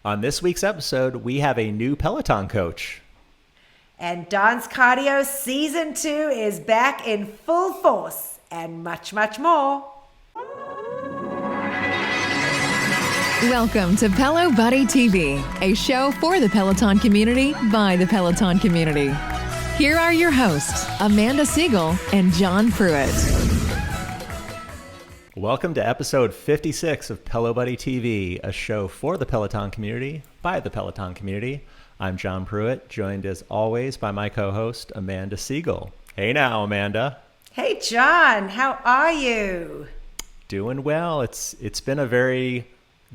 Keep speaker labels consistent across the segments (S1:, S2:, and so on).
S1: On this week's episode, we have a new Peloton coach.
S2: And Dance Cardio Season 2 is back in full force and much, much more.
S3: Welcome to Pelo Buddy TV, a show for the Peloton community by the Peloton community. Here are your hosts, Amanda Siegel and John Pruitt.
S1: Welcome to episode 56 of Pelo Buddy TV, a show for the Peloton community by the Peloton community. I'm John Pruitt, joined as always by my co-host, Amanda Siegel. Hey now, Amanda.
S2: Hey, John. How are you?
S1: Doing well. It's been a very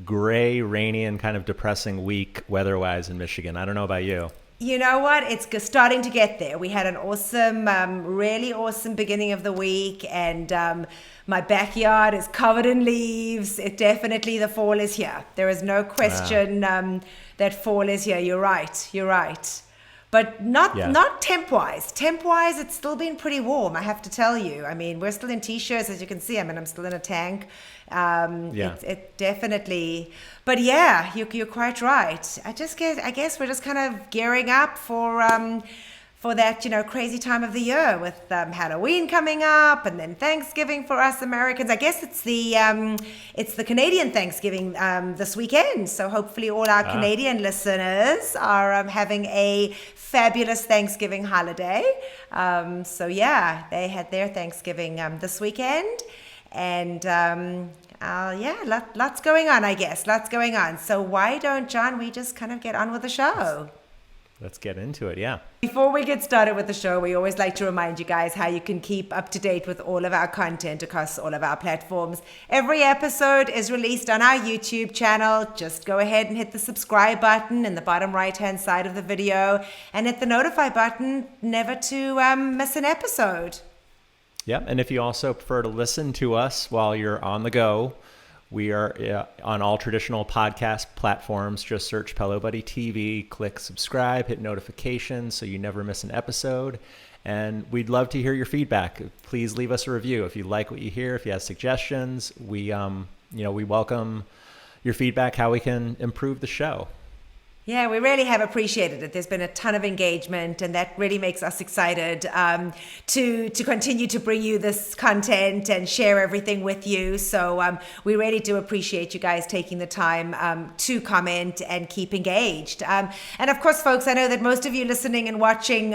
S1: gray, rainy, and kind of depressing week weather-wise in Michigan. I don't know about you.
S2: You know what? It's starting to get there. We had an awesome, really awesome beginning of the week, and my backyard is covered in leaves. The fall is here. There is no question that fall is here. You're right. But not temp-wise. Temp-wise, it's still been pretty warm, I have to tell you. I mean, we're still in T-shirts, as you can see. I mean, I'm still in a tank. It definitely, but yeah, you're quite right. I guess we're just kind of gearing up for that, crazy time of the year with Halloween coming up and then Thanksgiving for us Americans. I guess it's the Canadian Thanksgiving this weekend. So hopefully all our Canadian listeners are having a fabulous Thanksgiving holiday. So yeah, they had their Thanksgiving this weekend. And lots going on, I guess. Lots going on. So why don't, John, we just kind of get on with the show?
S1: Let's get into it, yeah.
S2: Before we get started with the show, we always like to remind you guys how you can keep up to date with all of our content across all of our platforms. Every episode is released on our YouTube channel. Just go ahead and hit the subscribe button in the bottom right-hand side of the video and hit the notify button never to miss an episode.
S1: Yeah, and if you also prefer to listen to us while you're on the go, we are on all traditional podcast platforms. Just search Pelo Buddy TV, click subscribe, hit notifications so you never miss an episode. And we'd love to hear your feedback. Please leave us a review if you like what you hear. If you have suggestions, we welcome your feedback, how we can improve the show.
S2: Yeah, we really have appreciated it. There's been a ton of engagement, and that really makes us excited to continue to bring you this content and share everything with you. So we really do appreciate you guys taking the time to comment and keep engaged. And of course, folks, I know that most of you listening and watching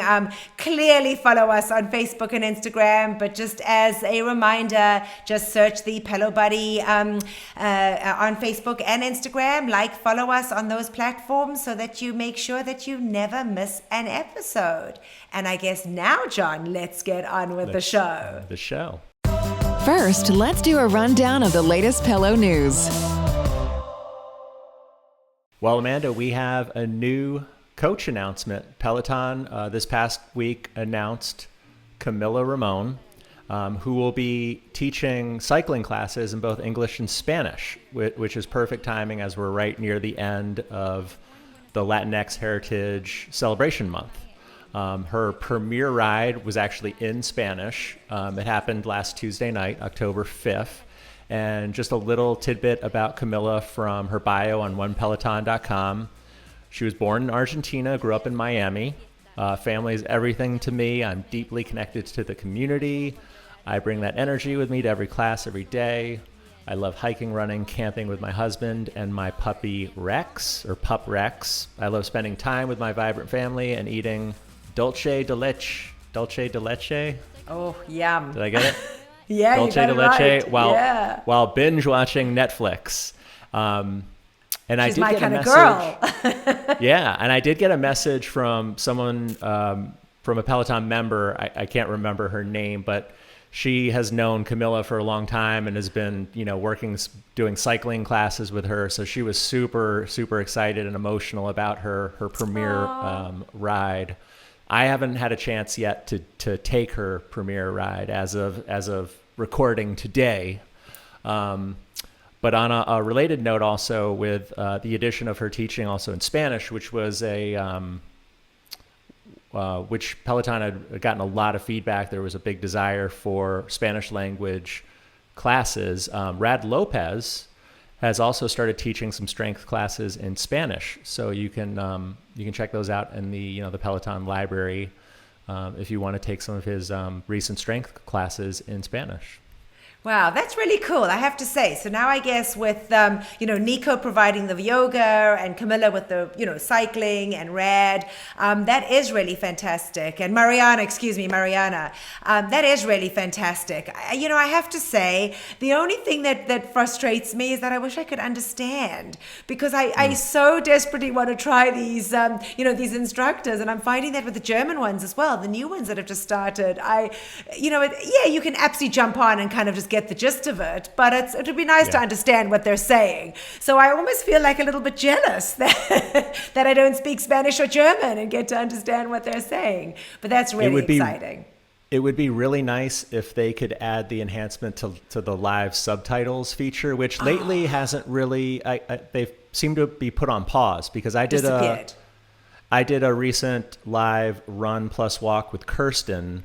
S2: clearly follow us on Facebook and Instagram, but just as a reminder, just search the Pelo Buddy on Facebook and Instagram. Follow us on those platforms, so that you make sure that you never miss an episode. And I guess now, John, let's get on with the show.
S3: First, let's do a rundown of the latest Pelo news.
S1: Well, Amanda, we have a new coach announcement. Peloton this past week announced Camila Ramon, who will be teaching cycling classes in both English and Spanish, which is perfect timing as we're right near the end of the Latinx Heritage Celebration Month. Her premiere ride was actually in Spanish. It happened last Tuesday night, October 5th. And just a little tidbit about Camila from her bio on onepeloton.com. She was born in Argentina, grew up in Miami. Family is everything to me. I'm deeply connected to the community. I bring that energy with me to every class, every day. I love hiking, running, camping with my husband and my puppy Rex, or Pup Rex. I love spending time with my vibrant family and eating dulce de leche.
S2: Oh, yum.
S1: Did I get it?
S2: Yeah,
S1: dulce
S2: you got
S1: de
S2: it
S1: leche
S2: right.
S1: while binge watching Netflix. And
S2: She's
S1: I did
S2: my
S1: get
S2: kind
S1: a
S2: of
S1: message.
S2: girl.
S1: Yeah, and I did get a message from someone, from a Peloton member. I can't remember her name, but she has known Camila for a long time and has been, doing cycling classes with her. So she was super, super excited and emotional about her premiere ride. I haven't had a chance yet to take her premiere ride as of recording today. But on a related note, also with the addition of her teaching also in Spanish, which was which Peloton had gotten a lot of feedback. There was a big desire for Spanish language classes. Rad Lopez has also started teaching some strength classes in Spanish. So you can check those out in the Peloton library if you want to take some of his recent strength classes in Spanish.
S2: Wow, that's really cool, I have to say. So now I guess with, Nico providing the yoga and Camila with the, cycling and rad, that is really fantastic. And Mariana, that is really fantastic. I have to say, the only thing that frustrates me is that I wish I could understand, because I so desperately want to try these, these instructors, and I'm finding that with the German ones as well, the new ones that have just started. You can absolutely jump on and kind of just get the gist of it, but it would be nice to understand what they're saying. So I almost feel like a little bit jealous that I don't speak Spanish or German and get to understand what they're saying. But that's really exciting.
S1: It would be really nice if they could add the enhancement to the live subtitles feature, which lately hasn't really. They seem to be put on pause, because I did a recent live run plus walk with Kirsten.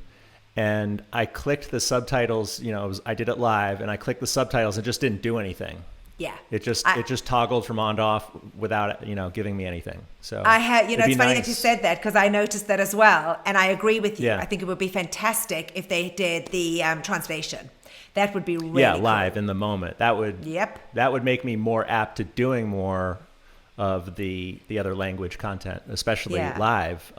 S1: And I clicked the subtitles, I did it live, and I clicked the subtitles and just didn't do anything.
S2: Yeah.
S1: It just toggled from on to off without, giving me anything. So
S2: I had, it's funny that you said that, because I noticed that as well. And I agree with you.
S1: Yeah.
S2: I think it would be fantastic if they did the translation. That would be really cool.
S1: Live in the moment. That would make me more apt to doing more of the other language content, especially live.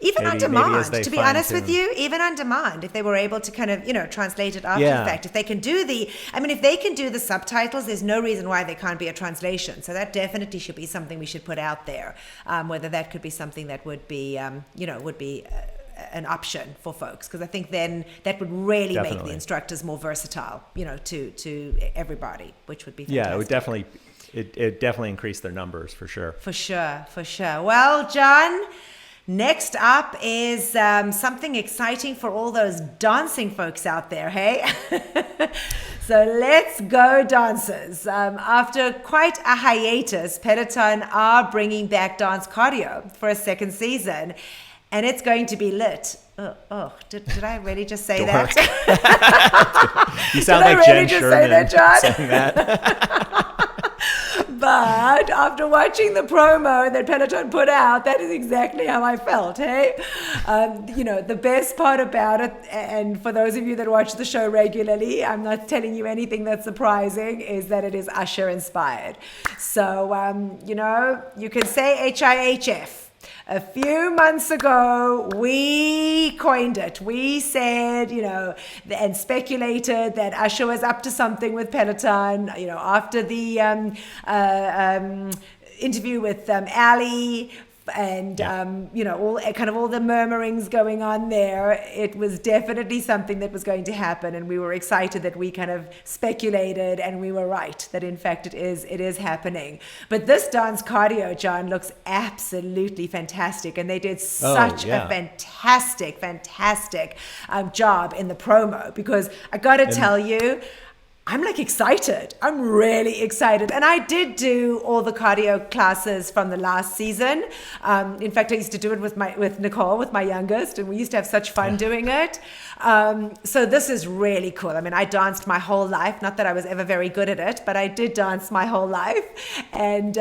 S2: Even on demand, to be honest with you, even on demand, if they were able to kind of, translate it after the fact, if they can do if they can do the subtitles, there's no reason why there can't be a translation. So that definitely should be something we should put out there, whether that could be something that would be, an option for folks, because I think then that would really make the instructors more versatile, to everybody, which would be fantastic.
S1: Yeah, it definitely increase their numbers for sure. For
S2: sure. Well, John, next up is something exciting for all those dancing folks out there, hey? So let's go, dancers. After quite a hiatus, Peloton are bringing back dance cardio for a second season, and it's going to be lit. Did I really just say that?
S1: You sound like Jen Sherman
S2: saying that. But after watching the promo that Peloton put out, that is exactly how I felt, hey? The best part about it, and for those of you that watch the show regularly, I'm not telling you anything that's surprising, is that it is Usher inspired. So, you can say HIHF. A few months ago, we coined it. We said, and speculated that Usher was up to something with Peloton, after the interview with Ali, and all the murmurings going on there. It was definitely something that was going to happen, and we were excited that we kind of speculated, and we were right that in fact it is happening. But this dance cardio, John, looks absolutely fantastic, and they did such a fantastic job in the promo, because I gotta tell you, I'm excited. I'm really excited. And I did do all the cardio classes from the last season. In fact, I used to do it with Nicole, with my youngest, and we used to have such fun doing it. So this is really cool. I danced my whole life. Not that I was ever very good at it, but I did dance my whole life. And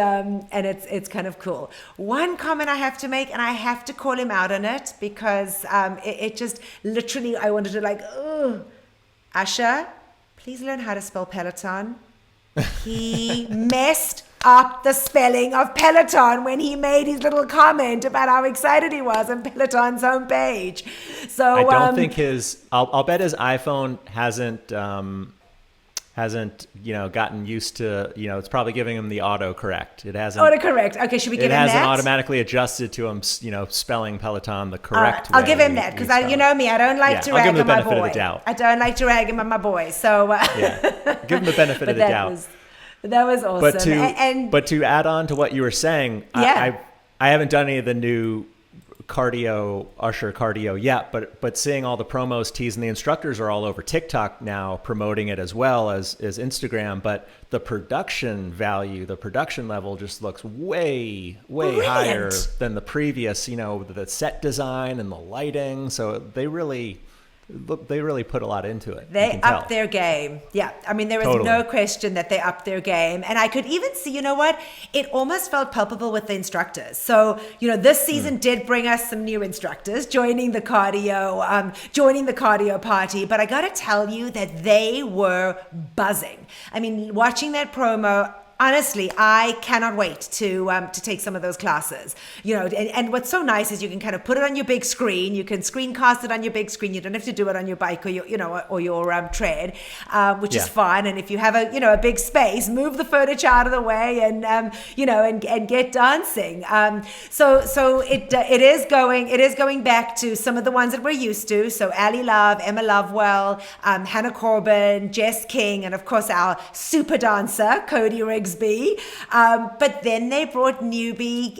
S2: it's kind of cool. One comment I have to make, and I have to call him out on it, because it just literally, I wanted to Usher, please learn how to spell Peloton. He messed up the spelling of Peloton when he made his little comment about how excited he was on Peloton's homepage. So
S1: I don't think I'll bet his iPhone hasn't gotten used to, it's probably giving him the autocorrect. It hasn't
S2: autocorrect. Okay, should we give him that? It
S1: hasn't automatically adjusted to him, spelling Peloton the correct way.
S2: I'll give him that, because me, I don't like to rag on my boy. I don't like to rag him on my boy. So
S1: give him the benefit of the doubt.
S2: That was awesome.
S1: But to add on to what you were saying, I haven't done any of the new Usher cardio yet, but seeing all the promos teased, and the instructors are all over TikTok now promoting it as well as Instagram, but the production value, the production level just looks way higher than the previous, the set design and the lighting. So they really look, they really put a lot into it.
S2: They upped their game. Yeah. I mean, there is no question that they upped their game. And I could even see, you know what? It almost felt palpable with the instructors. So, this season did bring us some new instructors joining the cardio party. But I got to tell you that they were buzzing. I mean, watching that promo, honestly, I cannot wait to take some of those classes. And what's so nice is you can kind of put it on your big screen. You can screencast it on your big screen. You don't have to do it on your bike or your tread, which is fun. And if you have a big space, move the furniture out of the way and get dancing. So it is going back to some of the ones that we're used to. So Ali Love, Emma Lovewell, Hannah Corbin, Jess King, and of course our super dancer Cody Rigsby. But then they brought newbie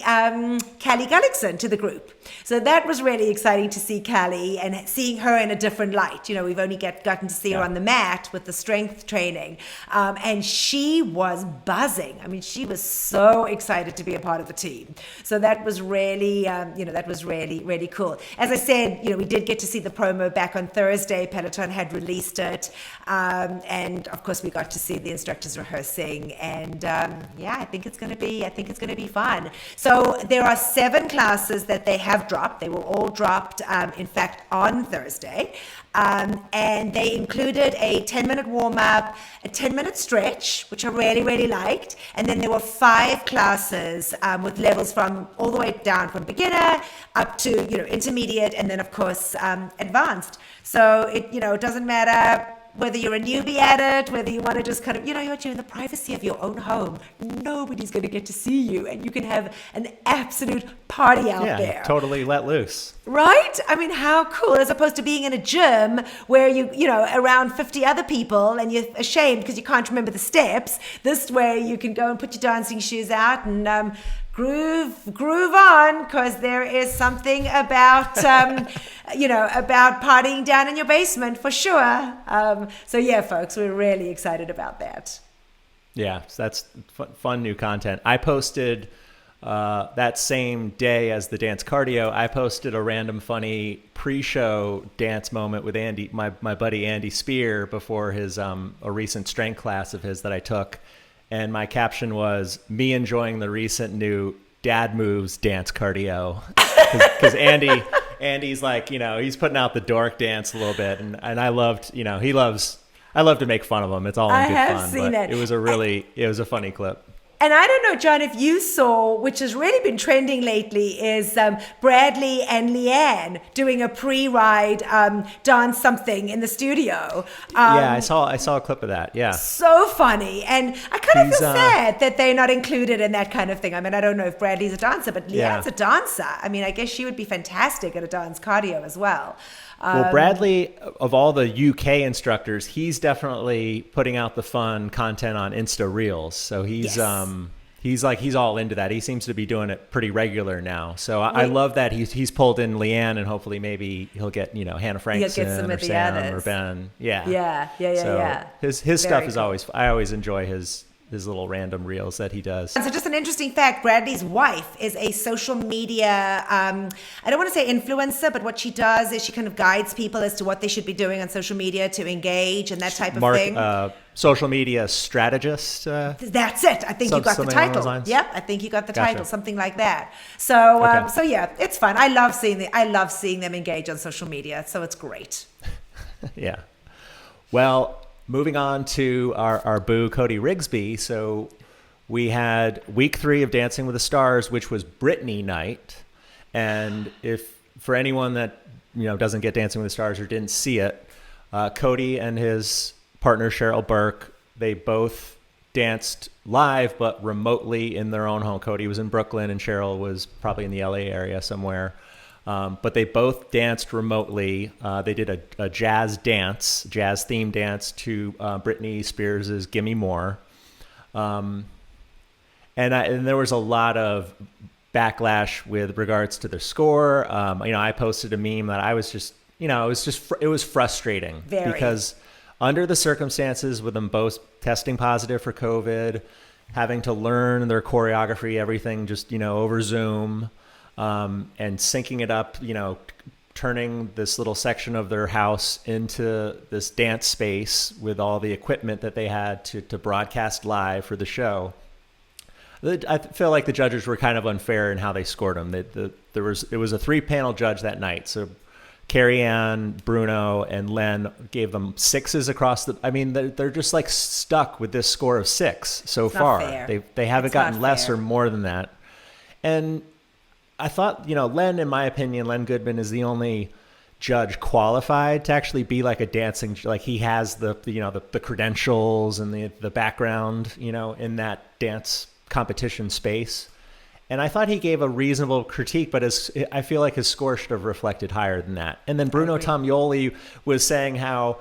S2: Callie Gullickson to the group. So that was really exciting to see Callie and seeing her in a different light. We've only gotten to see her on the mat with the strength training. And she was buzzing. I mean, she was so excited to be a part of the team. So that was really, really cool. As I said, we did get to see the promo back on Thursday. Peloton had released it. And of course, we got to see the instructors rehearsing. And I think it's going to be fun. So there are 7 classes that they have dropped. They were all dropped, in fact, on Thursday. And they included a 10-minute warm-up, a 10-minute stretch, which I really, really liked. And then there were 5 classes with levels from all the way down from beginner up to, intermediate, and then, of course, advanced. So it doesn't matter whether you're a newbie at it, whether you want to just kind of, you're in the privacy of your own home. Nobody's going to get to see you, and you can have an absolute party out there.
S1: Totally let loose.
S2: Right? I mean, how cool, as opposed to being in a gym where around 50 other people and you're ashamed because you can't remember the steps. This way you can go and put your dancing shoes out and groove on, because there is something about about partying down in your basement for sure. So yeah, folks, we're really excited about that.
S1: Yeah, so that's fun new content. I posted that same day as the dance cardio, I posted a random funny pre-show dance moment with Andy, my buddy Andy Spear, before his a recent strength class of his that I took. And my caption was, me enjoying the recent new dad moves dance cardio. Because Andy's like, he's putting out the dork dance a little bit. And I loved, I love to make fun of him. It's all in good fun. I have seen it. It was a funny clip.
S2: And I don't know, John, if you saw, which has really been trending lately, is Bradley and Leanne doing a pre-ride dance something in the studio.
S1: Yeah, I saw a clip of that. Yeah,
S2: so funny, and I kind of feel sad that they're not included in that kind of thing. I mean, I don't know if Bradley's a dancer, but Leanne's a dancer. I mean, I guess she would be fantastic at a dance cardio as well.
S1: Well, Bradley, of all the UK instructors, he's definitely putting out the fun content on Insta Reels. So he's all into that. He seems to be doing it pretty regular now. So I love that he's pulled in Leanne, and hopefully maybe he'll get Hannah Frankson or Sam or Ben. Yeah. So his stuff is always. I always enjoy his little random reels that he does.
S2: So just an interesting fact, Bradley's wife is a social media, I don't want to say influencer, but what she does is she kind of guides people as to what they should be doing on social media to engage and that type of thing.
S1: Social media strategist.
S2: That's it. I think you got the title. Yep, I think you got the title, something like that. So, so yeah, it's fun. I love seeing them engage on social media. So it's great.
S1: Yeah. Well, moving on to our boo, Cody Rigsby. So we had week 3 of Dancing with the Stars, which was Britney night. And if for anyone that doesn't get Dancing with the Stars or didn't see it, Cody and his partner Cheryl Burke, they both danced live but remotely in their own home. Cody was in Brooklyn and Cheryl was probably in the LA area somewhere. But they both danced remotely. They did a jazz theme dance to Britney Spears' "Gimme More," and there was a lot of backlash with regards to the score. I posted a meme that I was just, it was frustrating because under the circumstances with them both testing positive for COVID, having to learn their choreography, everything just over Zoom. And syncing it up, turning this little section of their house into this dance space with all the equipment that they had to broadcast live for the show. I feel like the judges were kind of unfair in how they scored them. It was a 3-panel judge that night. So Carrie Ann, Bruno, and Len gave them 6s across the. I mean, they're just like stuck with this score of 6 so far. They haven't gotten less or more than that. And I thought, Len, in my opinion, Len Goodman is the only judge qualified to actually be like a dancing. Like he has the credentials and the background, in that dance competition space. And I thought he gave a reasonable critique, but I feel like his score should have reflected higher than that. And then Bruno Tomioli was saying how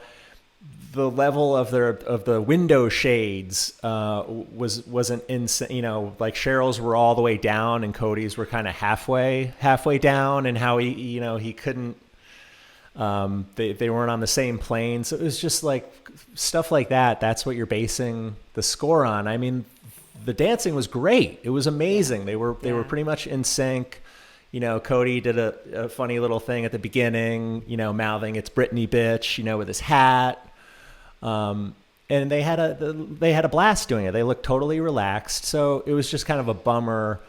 S1: the level of the window shades wasn't insane. Like Cheryl's were all the way down and Cody's were kind of halfway down, and how he couldn't. They weren't on the same plane, so it was just like stuff like that. That's what you're basing the score on. I mean, the dancing was great. It was amazing. They were pretty much in sync. Cody did a funny little thing at the beginning, mouthing "It's Britney, bitch," with his hat. And they had a blast doing it. They looked totally relaxed. So it was just kind of a bummer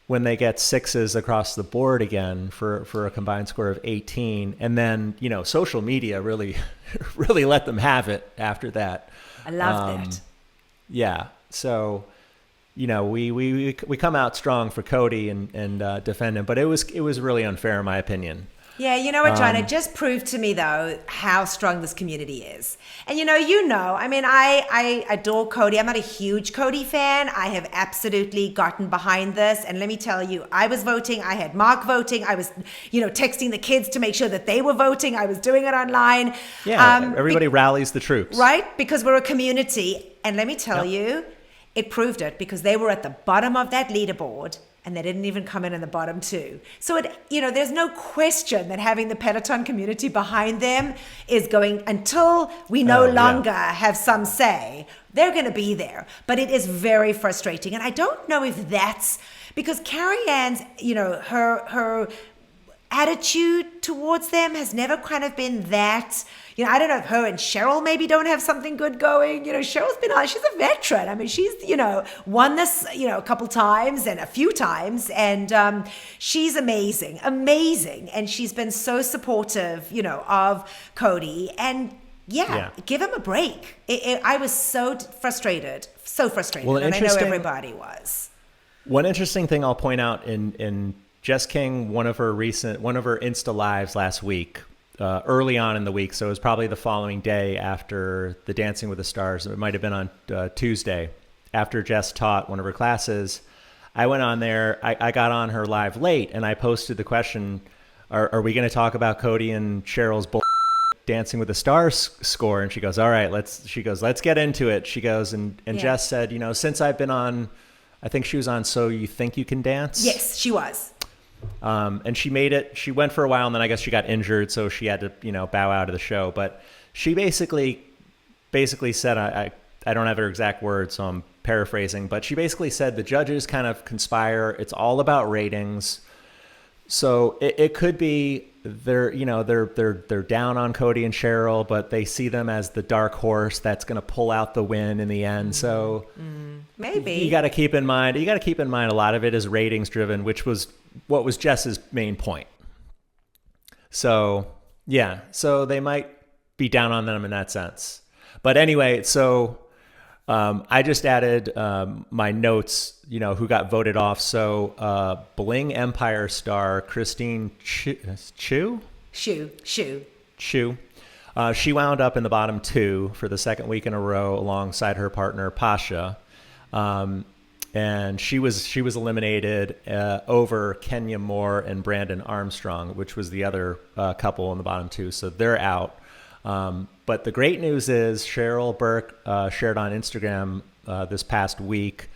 S1: when they get 6s across the board again for a combined score of 18. And then, social media really, really let them have it after that.
S2: I love that.
S1: Yeah. So, we come out strong for Cody and defend him, but it was really unfair in my opinion.
S2: Yeah, you know what, John? It just proved to me, though, how strong this community is. And, I mean, I adore Cody. I'm not a huge Cody fan. I have absolutely gotten behind this. And let me tell you, I was voting. I had Mark voting. I was, texting the kids to make sure that they were voting. I was doing it online.
S1: Yeah, everybody rallies the troops.
S2: Right? Because we're a community. And let me tell you, it proved it, because they were at the bottom of that leaderboard. And they didn't even come in the bottom 2. So there's no question that having the Peloton community behind them is going, until we no longer have some say, they're going to be there. But it is very frustrating. And I don't know if that's because Carrie Ann's, her attitude towards them has never kind of been that. I don't know if her and Cheryl maybe don't have something good going. Cheryl's been on, she's a veteran. I mean, she's, won this, a couple times and a few times. And she's amazing. And she's been so supportive, of Cody. And give him a break. I was so frustrated. Well, and I know everybody was.
S1: One interesting thing I'll point out in Jess King, one of her Insta Lives last week, early on in the week, so it was probably the following day after the Dancing with the Stars. It might have been on Tuesday after Jess taught one of her classes. I went on there. I got on her live late, and I posted the question, are we going to talk about Cody and Cheryl's Dancing with the Stars score? And she goes, all right, let's get into it. She goes, and Jess said, since I've been on, I think she was on So You Think You Can Dance?
S2: Yes, she was.
S1: And she made it. She went for a while, and then I guess she got injured, so she had to, bow out of the show. But she basically said, I don't have her exact words, so I'm paraphrasing, but she basically said the judges kind of conspire. It's all about ratings. So it could be they're down on Cody and Cheryl, but they see them as the dark horse that's going to pull out the win in the end. So
S2: maybe
S1: you got to keep in mind. A lot of it is ratings driven, which was what was Jess's main point. So so they might be down on them in that sense. But anyway, so I just added my notes, who got voted off. So Bling Empire star Christine Chu. She wound up in the bottom 2 for the second week in a row alongside her partner Pasha. And she was eliminated over Kenya Moore and Brandon Armstrong, which was the other couple in the bottom 2. So they're out. But the great news is Cheryl Burke shared on Instagram this past week.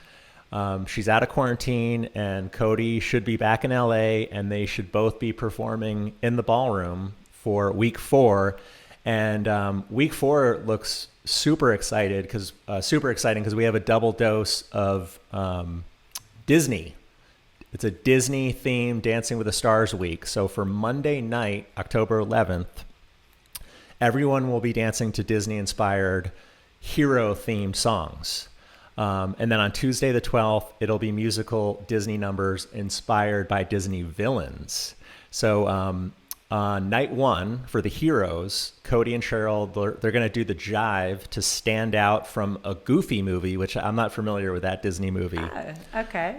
S1: She's out of quarantine, and Cody should be back in LA, and they should both be performing in the ballroom for week 4. And week 4 looks super exciting because we have a double dose of Disney it's a Disney themed Dancing with the Stars week. So for Monday night, October 11th, everyone will be dancing to Disney inspired hero themed songs. And then on Tuesday the 12th, it'll be musical Disney numbers inspired by Disney villains. So on night one for the heroes, Cody and Cheryl, they're going to do the jive to stand out from a Goofy movie, which I'm not familiar with that Disney movie.
S2: Okay.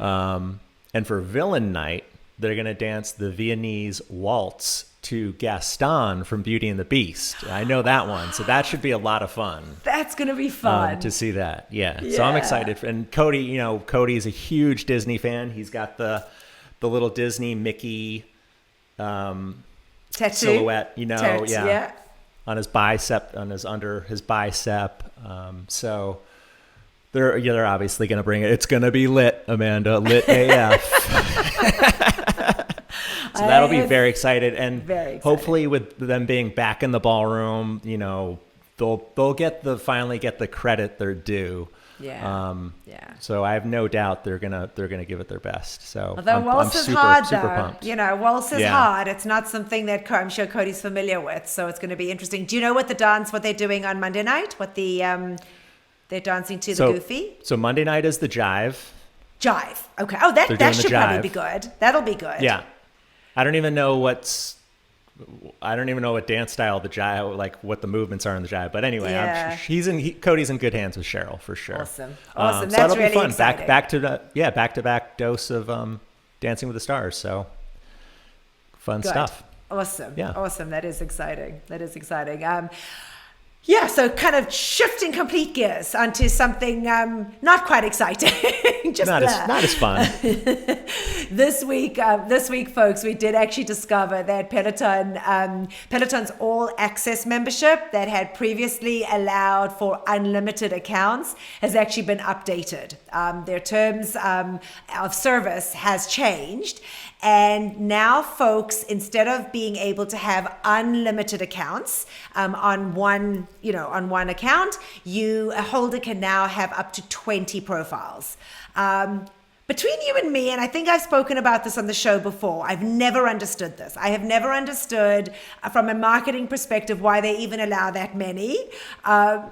S1: And for villain night, they're going to dance the Viennese waltz to Gaston from Beauty and the Beast. I know that one, so that should be a lot of fun.
S2: That's going to be fun.
S1: To see that, yeah. So I'm excited. And Cody, Cody's a huge Disney fan. He's got the little Disney Mickey
S2: tattoo
S1: silhouette,
S2: yeah,
S1: on his bicep, under his bicep. So they're obviously going to bring it. It's going to be lit, Amanda, lit AF. So that'll be very excited, and hopefully with them being back in the ballroom, they'll finally get the credit they're due.
S2: Yeah.
S1: So I have no doubt they're gonna give it their best. So
S2: although waltz is hard,
S1: super
S2: though,
S1: pumped.
S2: Waltz is hard. It's not something that I'm sure Cody's familiar with, so it's going to be interesting. Do you know what they're doing on Monday night? What they're dancing to the Goofy?
S1: So Monday night is the jive.
S2: Jive. Okay. Oh, that should probably be good. That'll be good.
S1: Yeah. I don't even know what dance style the jive, like what the movements are in the jive. But anyway, Cody's in good hands with Cheryl for sure.
S2: Awesome.
S1: So
S2: That's
S1: that'll
S2: really
S1: be fun.
S2: exciting.
S1: Back to back dose of Dancing with the Stars. So fun stuff.
S2: Awesome.
S1: Yeah.
S2: Awesome. That is exciting. So kind of shifting complete gears onto something not quite exciting.
S1: Not as fun.
S2: This week, folks, we did actually discover that Peloton's all access membership that had previously allowed for unlimited accounts has actually been updated. Their terms of service has changed. And now folks, instead of being able to have unlimited accounts on one account, a holder can now have up to 20 profiles. Between you and me, and I think I've spoken about this on the show before, I've never understood this. I have never understood from a marketing perspective why they even allow that many,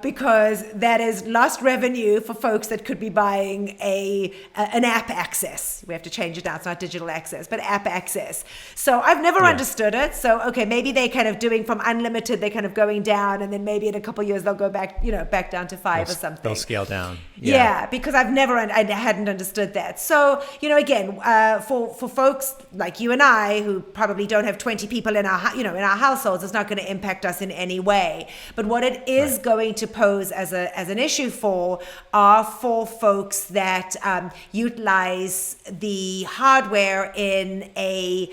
S2: because that is lost revenue for folks that could be buying an app access. We have to change it now. It's not digital access, but app access. So I've never understood it. So, okay, maybe they're kind of doing from unlimited, they're kind of going down, and then maybe in a couple of years they'll go back, back down to 5 or something.
S1: They'll scale down.
S2: Yeah, because I hadn't understood that. So, again, for folks like you and I who probably don't have 20 people in our households, it's not going to impact us in any way. But what it is going to pose as an issue for folks that utilize the hardware in a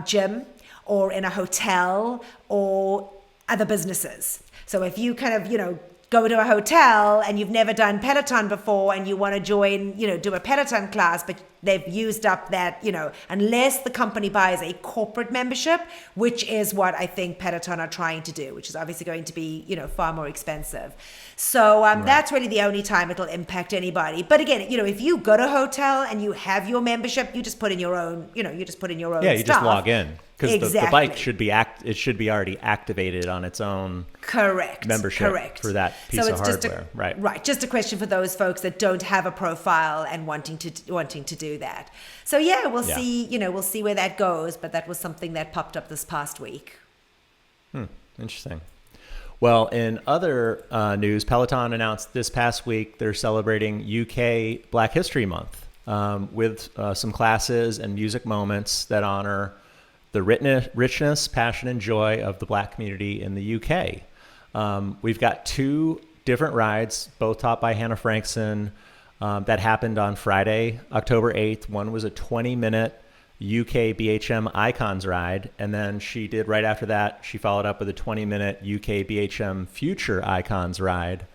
S2: gym or in a hotel or other businesses. So if you kind of, go to a hotel and you've never done Peloton before and you want to join, do a Peloton class, but they've used up that, unless the company buys a corporate membership, which is what I think Peloton are trying to do, which is obviously going to be, far more expensive. So that's really the only time it'll impact anybody. But again, if you go to a hotel and you have your membership, you just put in your own, stuff.
S1: Yeah, you just log in. Because the bike should be already activated on its own membership for that piece of hardware.
S2: Right. Just a question for those folks that don't have a profile and wanting to do that. So we'll see. We'll see where that goes. But that was something that popped up this past week.
S1: Interesting. Well, in other news, Peloton announced this past week they're celebrating UK Black History Month with some classes and music moments that honor the richness, passion, and joy of the Black community in the UK. We've got 2 different rides, both taught by Hannah Frankson, that happened on Friday, October 8th. One was a 20-minute UK BHM Icons ride, and then she did right after that, she followed up with a 20-minute UK BHM Future Icons ride.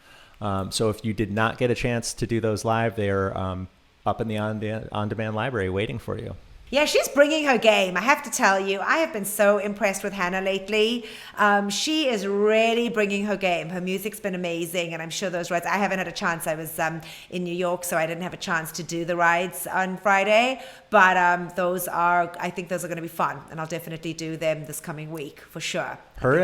S1: So if you did not get a chance to do those live, they are up in the on-demand library waiting for you.
S2: Yeah, she's bringing her game. I have to tell you, I have been so impressed with Hannah lately. She is really bringing her game. Her music's been amazing, and I'm sure those rides, I haven't had a chance. I was in New York, so I didn't have a chance to do the rides on Friday. But I think those are going to be fun, and I'll definitely do them this coming week for sure.
S1: Her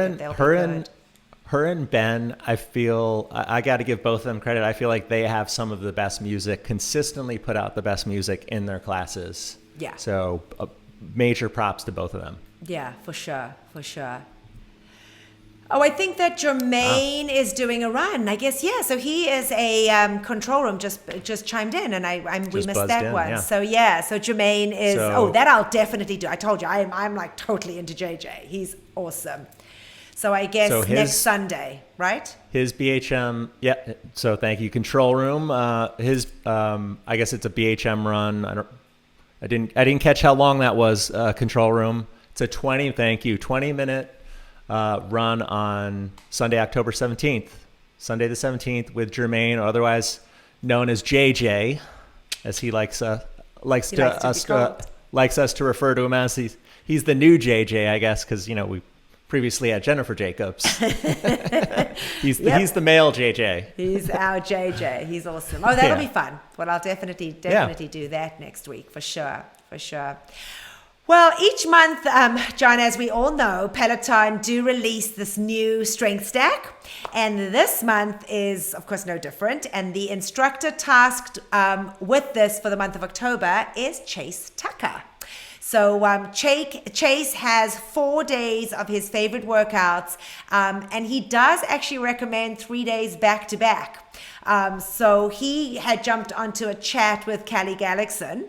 S1: and Ben, I feel, I got to give both of them credit. I feel like they have some of the best music, consistently put out the best music in their classes.
S2: Yeah.
S1: So major props to both of them.
S2: Yeah, for sure. Oh, I think that Jermaine is doing a run. I guess, yeah. So he is a control room. Just chimed in, and we missed that one.
S1: Yeah.
S2: So so Jermaine is. That I'll definitely do. I told you, I'm like totally into JJ. He's awesome. So I guess next Sunday, right?
S1: His BHM, yeah. So thank you, control room. I guess it's a BHM run. I didn't catch how long that was. Control room. It's a 20-minute run on Sunday, October 17th. Sunday the 17th with Jermaine, or otherwise known as JJ, as he likes us to refer to him as. He's the new JJ, I guess, because we previously had Jennifer Jacobs. He's the male JJ. He's our JJ.
S2: He's awesome. Oh, that'll be fun. Well, I'll definitely do that next week for sure. Well, each month, John, as we all know, Peloton do release this new strength stack. And this month is, of course, no different. And the instructor tasked with this for the month of October is Chase Tucker. So Chase has 4 days of his favorite workouts, and he does actually recommend 3 days back to back. So he had jumped onto a chat with Callie Galaxon,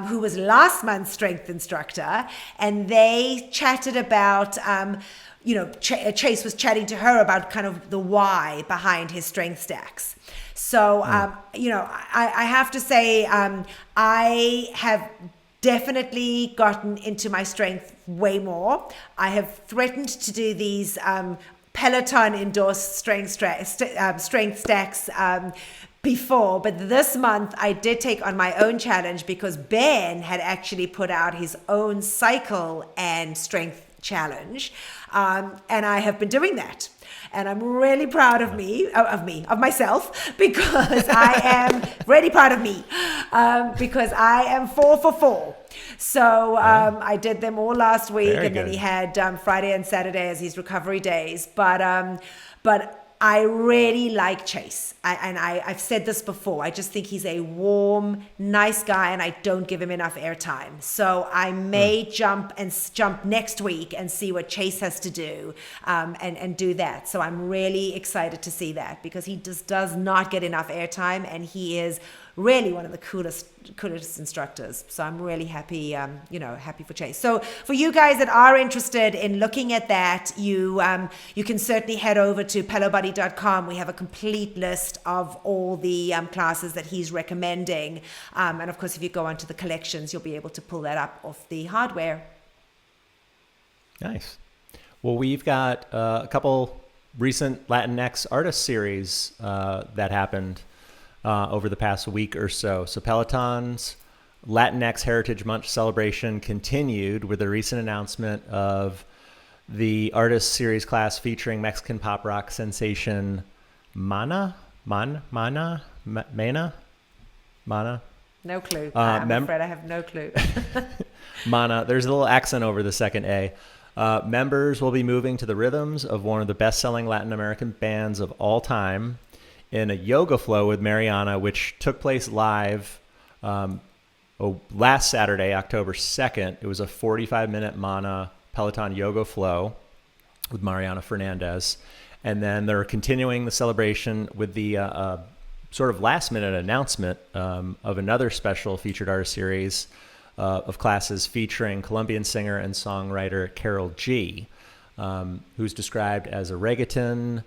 S2: who was last month's strength instructor, and they chatted about, Chase was chatting to her about kind of the why behind his strength stacks. So, I have to say, I have definitely gotten into my strength way more. I have threatened to do these Peloton endorsed strength stacks before, but this month I did take on my own challenge because Ben had actually put out his own cycle and strength challenge, and I have been doing that. And I'm really proud of myself, because I am really proud of me, because I am 4 for 4. So I did them all last week, and then he had Friday and Saturday as his recovery days. But I really like Chase. I've said this before. I just think he's a warm, nice guy, and I don't give him enough airtime. So I may jump next week and see what Chase has to do, and do that. So I'm really excited to see that, because he just does not get enough airtime, and he is really one of the coolest instructors. So I'm really happy, happy for Chase. So for you guys that are interested in looking at that, you can certainly head over to pelobuddy.com. We have a complete list of all the classes that he's recommending. And of course, if you go onto the collections, you'll be able to pull that up off the hardware.
S1: Nice. Well, we've got a couple recent Latinx artist series that happened over the past week or so. So Peloton's Latinx Heritage Month celebration continued with a recent announcement of the artist series class featuring Mexican pop rock sensation Maná.
S2: No clue. I'm afraid I have no clue.
S1: Maná. There's a little accent over the second A. Members will be moving to the rhythms of one of the best-selling Latin American bands of all time in a yoga flow with Mariana, which took place live last Saturday, October 2nd. It was a 45-minute Maná Peloton yoga flow with Mariana Fernandez. And then they're continuing the celebration with the sort of last-minute announcement of another special featured artist series of classes featuring Colombian singer and songwriter Karol G, who's described as a reggaeton,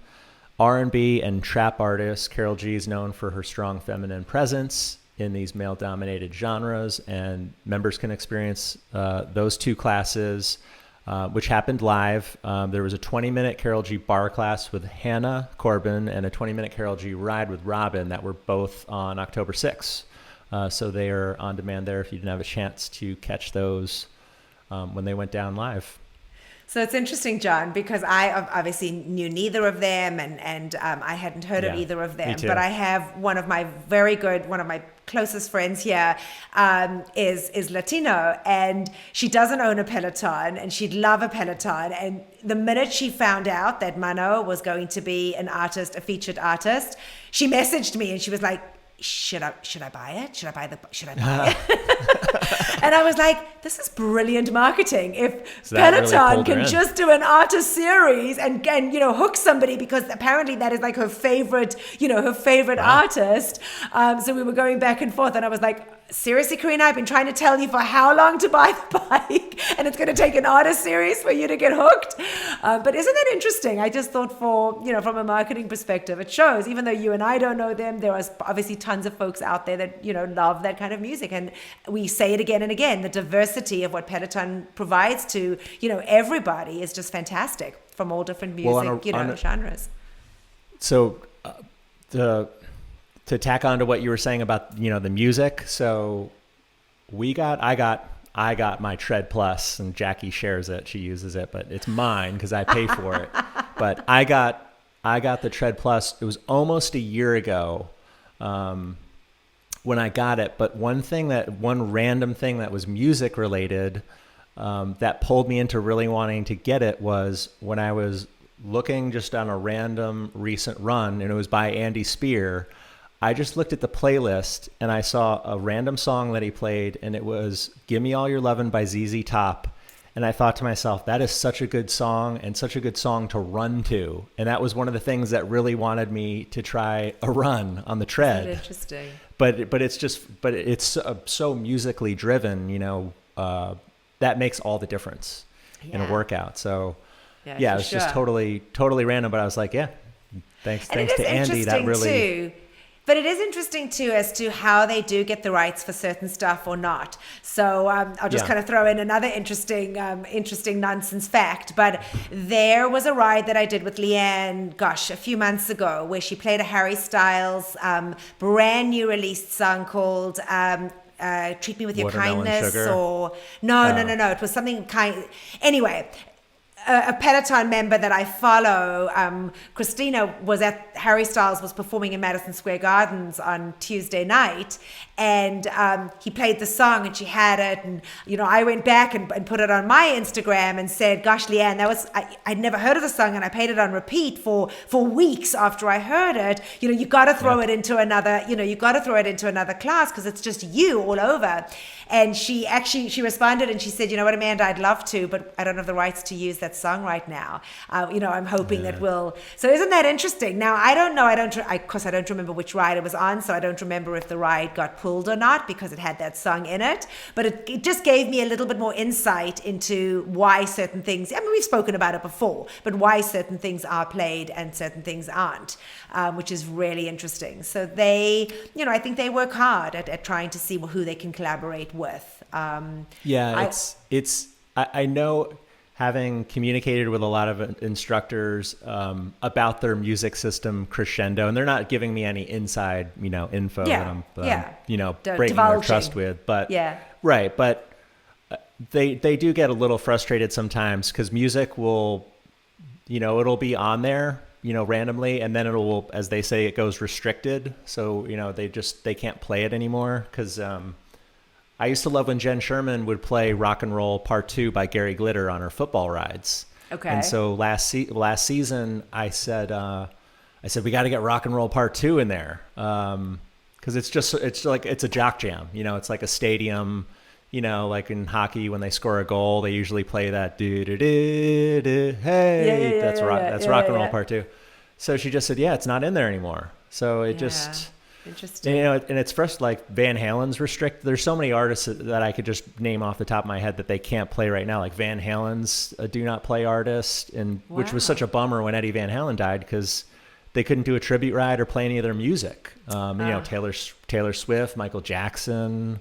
S1: R&B, and trap artist. Karol G is known for her strong feminine presence in these male-dominated genres, and members can experience those two classes, which happened live. There was a 20-minute Karol G bar class with Hannah Corbin and a 20-minute Karol G ride with Robin that were both on October 6th. So they are on demand there if you didn't have a chance to catch those when they went down live.
S2: So it's interesting, John, because I obviously knew neither of them, and I hadn't heard of either of them. But I have one of my closest friends here is Latino, and she doesn't own a Peloton, and she'd love a Peloton. And the minute she found out that Maná was going to be a featured artist, she messaged me and she was like, should I buy it? Should I buy it? And I was like, this is brilliant marketing. If Peloton can just do an artist series and hook somebody, because apparently that is like her favorite artist. So we were going back and forth, and I was like, seriously, Karina, I've been trying to tell you for how long to buy the bike, and it's going to take an artist series for you to get hooked. But isn't that interesting? I just thought from a marketing perspective, it shows, even though you and I don't know them, there are obviously tons of folks out there that, love that kind of music. And we say it again and again, the diversity of what Peloton provides to, everybody is just fantastic from all different music, genres.
S1: So to tack on to what you were saying about, the music. So I got my Tread Plus, and Jackie shares it. She uses it, but it's mine because I pay for it. But I got the Tread Plus. It was almost a year ago when I got it. But one random thing that was music related that pulled me into really wanting to get it was when I was looking just on a random recent run, and it was by Andy Spear. I just looked at the playlist and I saw a random song that he played, and it was Give Me All Your Lovin' by ZZ Top. And I thought to myself, that is such a good song, and such a good song to run to. And that was one of the things that really wanted me to try a run on the tread.
S2: Interesting.
S1: But it's so musically driven, that makes all the difference in a workout. So it was just totally random. But I was like, thanks to Andy. That really. Too.
S2: But it is interesting, too, as to how they do get the rights for certain stuff or not. So I'll just kind of throw in another interesting nonsense fact. But there was a ride that I did with Leanne, a few months ago, where she played a Harry Styles brand new released song called Treat Me With Your Kindness.
S1: Sugar?
S2: Or No. It was something kind. Anyway, a Peloton member that I follow, Christina, was at Harry Styles was performing in Madison Square Gardens on Tuesday night, and he played the song, and she had it, and I went back and put it on my Instagram and said, "Gosh, Leanne, that was I'd never heard of the song, and I played it on repeat for weeks after I heard it. You got to throw it into another, class because it's just you all over." And she responded and she said, "You know what, Amanda, I'd love to, but I don't have the rights to use that song right now. I'm hoping that we'll." So isn't that interesting? Now, I don't know. Of course, I don't remember which ride it was on, so I don't remember if the ride got pulled or not because it had that song in it. But it just gave me a little bit more insight into why certain things, we've spoken about it before, but why certain things are played and certain things aren't, which is really interesting. So they, I think they work hard at trying to see who they can collaborate with.
S1: I know, having communicated with a lot of instructors about their music system Crescendo, and they're not giving me any inside, info that I'm, breaking their trust with, but right. But they do get a little frustrated sometimes because music will, it'll be on there, randomly, and then it'll, as they say, it goes restricted. So, they can't play it anymore because, I used to love when Jen Sherman would play Rock and Roll Part 2 by Gary Glitter on her football rides. Okay. And so last season, I said, we got to get Rock and Roll Part 2 in there. Cause it's like a jock jam, it's like a stadium, like in hockey, when they score a goal, they usually play that hey, that's Rock and Roll Part 2. So she just said, it's not in there anymore. So it just,
S2: interesting.
S1: And it's first, like Van Halen's restricted. There's so many artists that I could just name off the top of my head that they can't play right now. Like Van Halen's a do not play artist, which was such a bummer when Eddie Van Halen died because they couldn't do a tribute ride or play any of their music. Taylor Swift, Michael Jackson.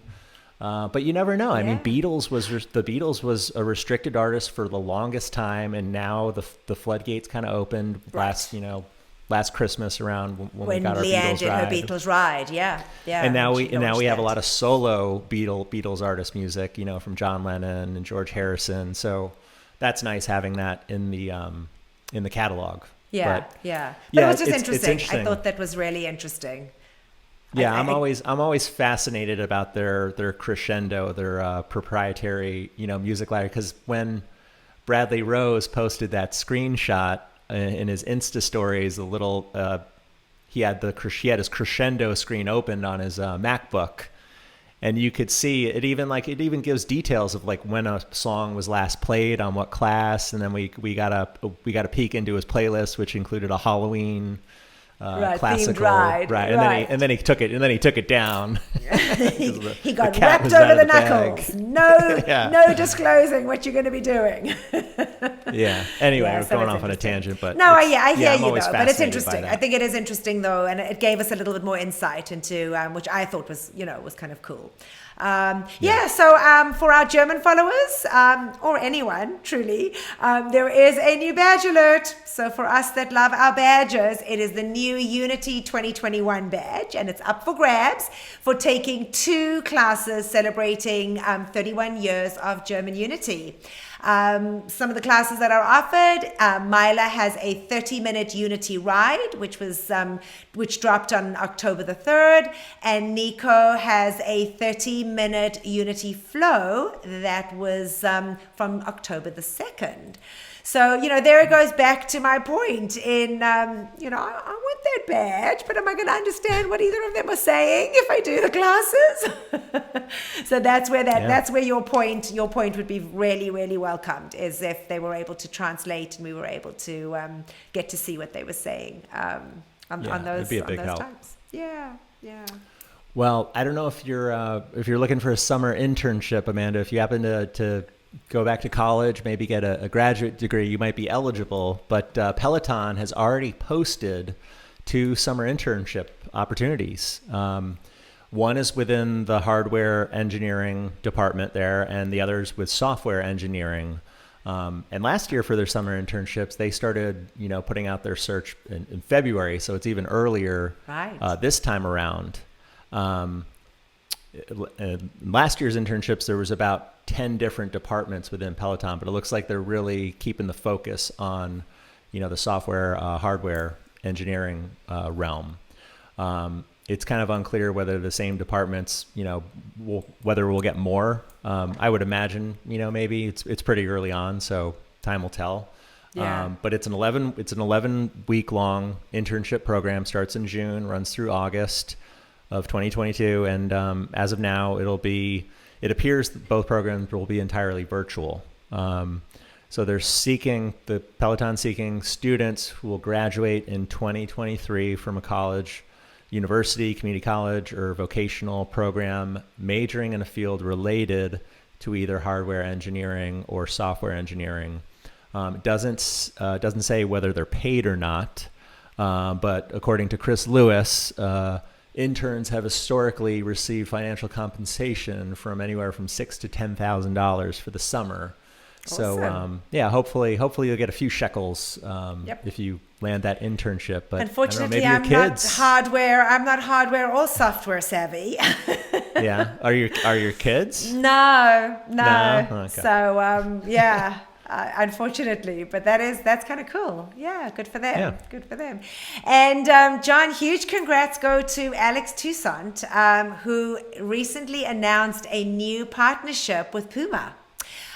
S1: But you never know. I mean, the Beatles was a restricted artist for the longest time, and now the floodgates kind of opened last last Christmas around when we got our
S2: Leanne
S1: Beatles
S2: did
S1: ride.
S2: her Beatles ride, yeah.
S1: And now we have
S2: that.
S1: a lot of solo Beatles artist music, from John Lennon and George Harrison. So that's nice having that in the catalog.
S2: Yeah,
S1: but,
S2: But it was just
S1: it's
S2: interesting. I thought that was really interesting.
S1: Yeah, I'm always fascinated about their crescendo, their proprietary, music ladder. Because when Bradley Rose posted that screenshot in his Insta stories, he had his crescendo screen opened on his MacBook, and you could see it even gives details of when a song was last played on what class, and then we got a peek into his playlist, which included a Halloween classical
S2: ride.
S1: And then he took it down.
S2: he got wrapped over the knuckles. No disclosing what you're going to be doing.
S1: Anyway, we're going off on a tangent, but
S2: I hear you though.
S1: Always
S2: But it's
S1: fascinated by
S2: interesting.
S1: that.
S2: I think it is interesting though, and it gave us a little bit more insight into which I thought was kind of cool. So for our German followers, or anyone truly, there is a new badge alert. So for us that love our badges, it is the new Unity 2021 badge, and it's up for grabs for taking 2 classes celebrating 31 years of German Unity. Some of the classes that are offered, Mayla has a 30-minute Unity ride, which dropped on October the 3rd, and Nico has a 30-minute Unity flow that was from October the 2nd. So, there it goes back to my point in, I want that badge, but am I going to understand what either of them are saying if I do the classes? So that's where your point would be really, really welcomed, is if they were able to translate and we were able to get to see what they were saying on those times. Yeah.
S1: Well, I don't know if you're looking for a summer internship, Amanda. If you happen to go back to college, maybe get a graduate degree, you might be eligible. But Peloton has already posted 2 summer internship opportunities. One is within the hardware engineering department there, and the other's with software engineering. And last year for their summer internships, they started, putting out their search in February, so it's even earlier this time around. Last year's internships, there was about 10 different departments within Peloton, but it looks like they're really keeping the focus on, the software, hardware engineering realm. It's kind of unclear whether the same departments, whether we'll get more. I would imagine, maybe it's pretty early on, so time will tell.
S2: Yeah.
S1: But it's an 11-week long internship program, starts in June, runs through August of 2022, and as of now, it appears that both programs will be entirely virtual. So the Peloton seeking students who will graduate in 2023 from a college, university, community college, or vocational program majoring in a field related to either hardware engineering or software engineering. It doesn't say whether they're paid or not, but according to Chris Lewis, interns have historically received financial compensation from anywhere from $6,000 to $10,000 for the summer.
S2: Awesome.
S1: So hopefully you'll get a few shekels if you land that internship. But
S2: unfortunately,
S1: I'm
S2: not hardware or software savvy.
S1: Yeah, are your kids?
S2: No.
S1: Okay.
S2: So unfortunately, but that's kind of cool. Yeah, good for them.
S1: Yeah.
S2: Good for them. And John, huge congrats go to Alex Toussaint, who recently announced a new partnership with Puma.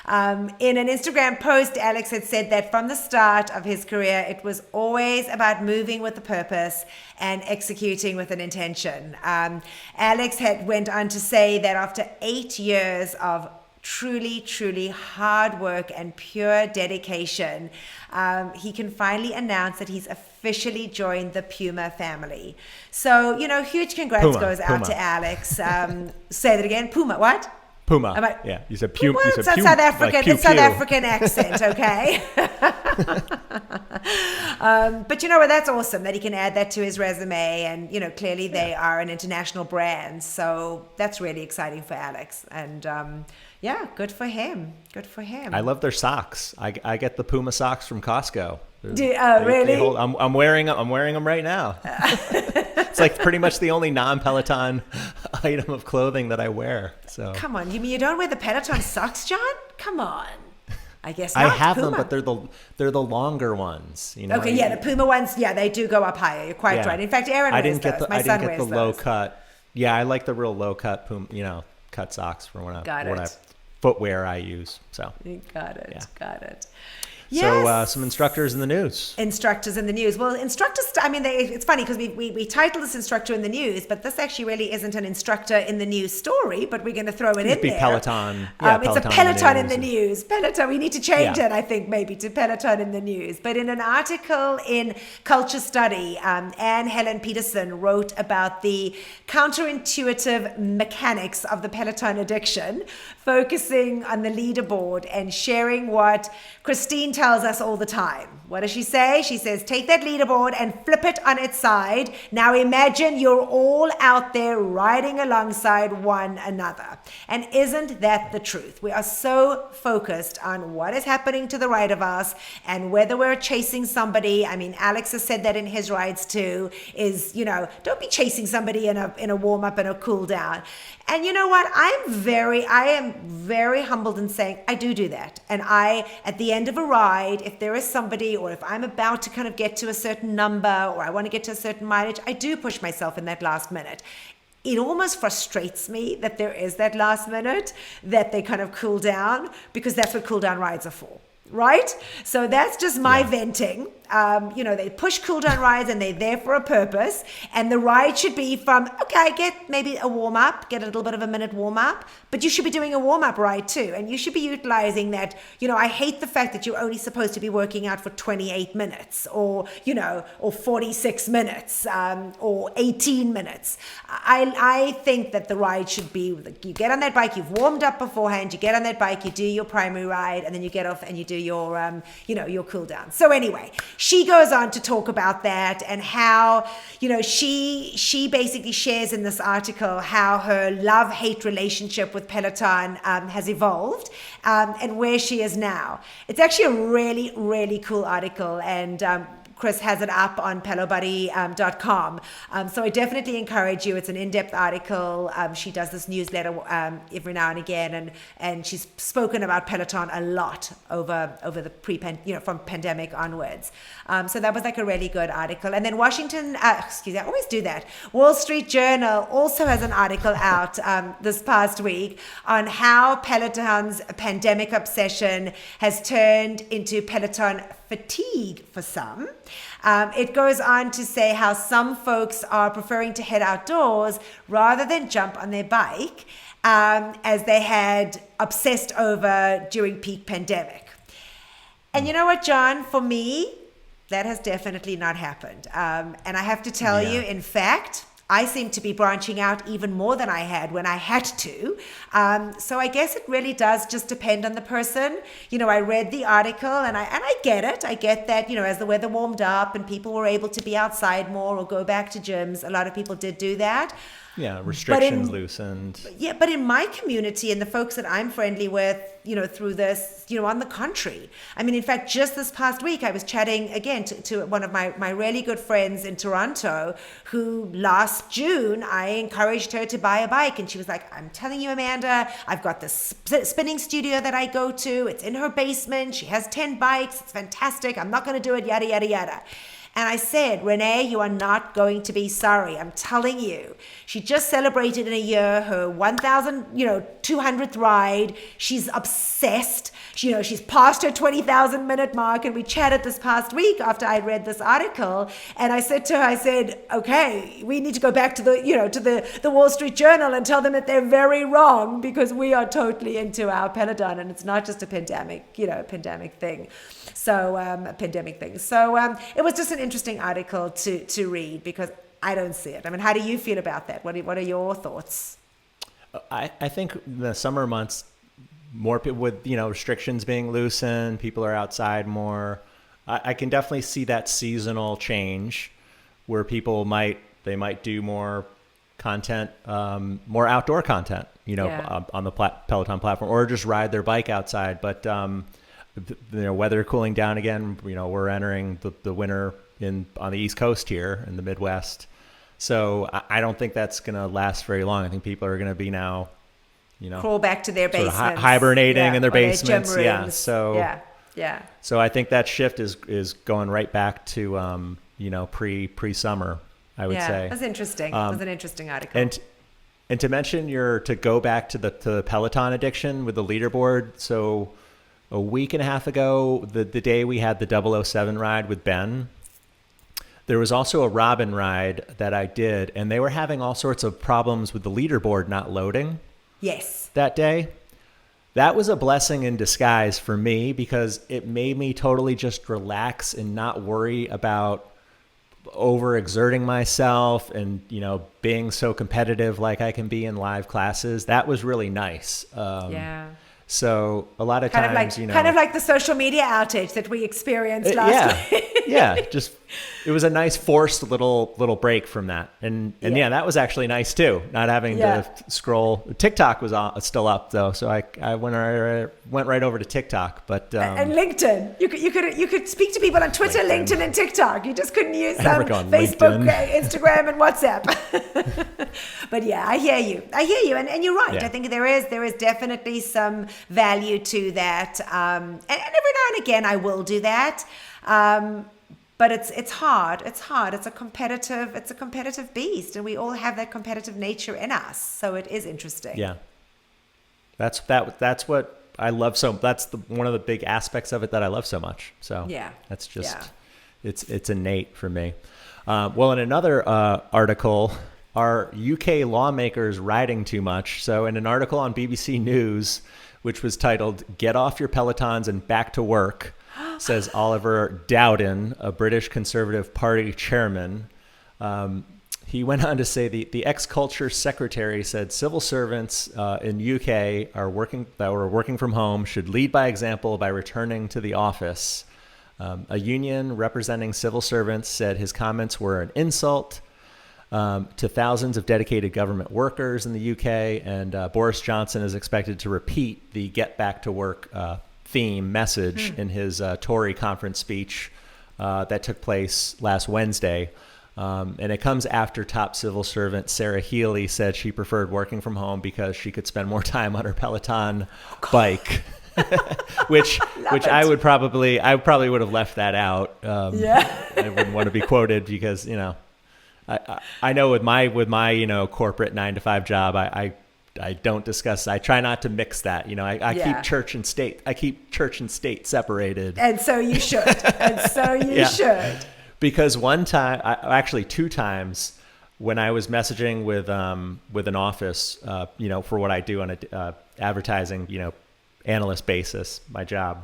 S2: In an Instagram post, Alex had said that from the start of his career, it was always about moving with a purpose and executing with an intention. Alex went on to say that after 8 years of truly, truly hard work and pure dedication, he can finally announce that he's officially joined the Puma family. So, huge congrats goes out to Alex. Say that again. Puma, what?
S1: Puma. You said Puma.
S2: Well, it's a South African accent, okay? But you know what? That's awesome that he can add that to his resume. And, you know, clearly they are an international brand. So that's really exciting for Alex. And yeah, good for him. Good for him.
S1: I love their socks. I get the Puma socks from Costco.
S2: Really?
S1: I'm wearing them right now. It's like pretty much the only non-Peloton item of clothing that I wear. So
S2: come on, you mean you don't wear the Peloton socks, John? Come on. I guess not.
S1: I have
S2: Puma.
S1: them, but they're the longer ones. You know.
S2: Okay, yeah, the Puma ones, yeah, they do go up higher. You're quite right. In fact, Aaron wears those. My son wears those.
S1: Low cut. Yeah, I like the real low cut Puma, cut socks for when I footwear I use. So
S2: got it.
S1: Yeah.
S2: Got it.
S1: So
S2: Yes.
S1: some instructors in the news.
S2: Instructors in the news. Well, instructors, I mean, it's funny because we titled this instructor in the news, but this actually really isn't an instructor in the news story, but we're going to throw it in there.
S1: Peloton.
S2: It's a Peloton in the news. Peloton, we need to change
S1: Yeah.
S2: it, I think, maybe to Peloton in the news. But in an article in Culture Study, Anne Helen Peterson wrote about the counterintuitive mechanics of the Peloton addiction, focusing on the leaderboard and sharing what Christine tells us all the time. What does she say? She says, take that leaderboard and flip it on its side. Now imagine you're all out there riding alongside one another. And isn't that the truth? We are so focused on what is happening to the right of us and whether we're chasing somebody. I mean, Alex has said that in his rides too, is, don't be chasing somebody in a warm up and a cool down. And you know what? I am very humbled in saying I do that. And at the end of a ride, if there is somebody, or if I'm about to kind of get to a certain number, or I want to get to a certain mileage, I do push myself in that last minute. It almost frustrates me that there is that last minute, that they kind of cool down, because that's what cool down rides are for. Right? So that's just my venting. They push cool down rides and they're there for a purpose. And the ride should be from, okay, get maybe a warm up, get a little bit of a minute warm up, but you should be doing a warm up ride too. And you should be utilizing that. I hate the fact that you're only supposed to be working out for 28 minutes or 46 minutes or 18 minutes. I think that the ride should be, you get on that bike, you've warmed up beforehand, you get on that bike, you do your primary ride, and then you get off and you do your your cool down. So anyway, she goes on to talk about that and how she basically shares in this article how her love-hate relationship with Peloton has evolved and where she is now. It's actually a really, really cool article, and Chris has it up on pelobuddy.com. So I definitely encourage you. It's an in-depth article. She does this newsletter every now and again, and she's spoken about Peloton a lot over the from pandemic onwards. So that was like a really good article. And then I always do that. Wall Street Journal also has an article out this past week on how Peloton's pandemic obsession has turned into Peloton fatigue for some. It goes on to say how some folks are preferring to head outdoors rather than jump on their bike, as they had obsessed over during peak pandemic. And you know what, John? For me, that has definitely not happened. And I have to tell you, in fact, I seem to be branching out even more than I had when I had to. So I guess it really does just depend on the person. I read the article and I get it. I get that, as the weather warmed up and people were able to be outside more or go back to gyms, a lot of people did do that.
S1: Yeah, restrictions loosened.
S2: Yeah, but in my community and the folks that I'm friendly with, through this, on the contrary. I mean, in fact, just this past week, I was chatting again to one of my really good friends in Toronto, who last June, I encouraged her to buy a bike. And she was like, I'm telling you, Amanda, I've got this spinning studio that I go to. It's in her basement. She has 10 bikes. It's fantastic. I'm not going to do it, yada, yada, yada. And I said, Renee, you are not going to be sorry. I'm telling you. She just celebrated in a year her 1,200th ride. She's obsessed. She's past her 20,000 minute mark. And we chatted this past week after I read this article. And I said to her, okay, we need to go back to the Wall Street Journal and tell them that they're very wrong, because we are totally into our Peloton, and it's not just a pandemic thing. So it was just an interesting article to read, because I don't see it. I mean, how do you feel about that? What are your thoughts?
S1: I think the summer months, more people with restrictions being loosened, people are outside more. I can definitely see that seasonal change where people might do more content, more outdoor content, on the Peloton platform, or just ride their bike outside. But, weather cooling down again, we're entering the winter on the East Coast here in the Midwest. So I don't think that's going to last very long. I think people are going to be now,
S2: crawl back to their basements,
S1: hibernating in their basements.
S2: Their gym
S1: rooms.
S2: Yeah.
S1: So I think that shift is going right back to, pre-summer, I would say.
S2: That's interesting. That was an interesting article.
S1: And to mention to go back to the Peloton Addiction with the leaderboard. So a week and a half ago, the day we had the 007 ride with Ben, there was also a Robin ride that I did, and they were having all sorts of problems with the leaderboard not loading.
S2: Yes.
S1: That day. That was a blessing in disguise for me because it made me totally just relax and not worry about overexerting myself and, being so competitive like I can be in live classes. That was really nice. So a lot of times,
S2: kind of like the social media outage that we experienced last week.
S1: It was a nice forced little break from that. And that was actually nice too. Not having to scroll. TikTok was still up though. So I went right over to TikTok, but,
S2: and LinkedIn, you could speak to people on Twitter, LinkedIn and TikTok. You just couldn't use Facebook, Instagram and WhatsApp. But I hear you. And you're right.
S1: Yeah.
S2: I think there is definitely some value to that. And every now and again I will do that. But it's hard. It's a competitive beast, and we all have that competitive nature in us. So it is interesting.
S1: Yeah. That's what I love that's one of the big aspects of it that I love so much. So that's just it's innate for me. Well, in another article, are UK lawmakers riding too much? So in an article on BBC News, which was titled "Get Off Your Pelotons and Back to Work," says Oliver Dowden, a British Conservative Party chairman. He went on to say the ex-culture secretary said civil servants in UK that were working from home should lead by example by returning to the office. A union representing civil servants said his comments were an insult to thousands of dedicated government workers in the UK, and Boris Johnson is expected to repeat the Get Back to Work theme message in his Tory conference speech that took place last Wednesday. And it comes after top civil servant Sarah Healy said she preferred working from home because she could spend more time on her Peloton bike. which I probably would have left that out. I wouldn't want to be quoted because, I know with my corporate 9-to-5 job, I don't discuss. I try not to mix that. I keep church and state. I keep church and state separated.
S2: And so you should. Should.
S1: Because one time, actually 2 times, when I was messaging with an office, for what I do on a advertising, analyst basis, my job,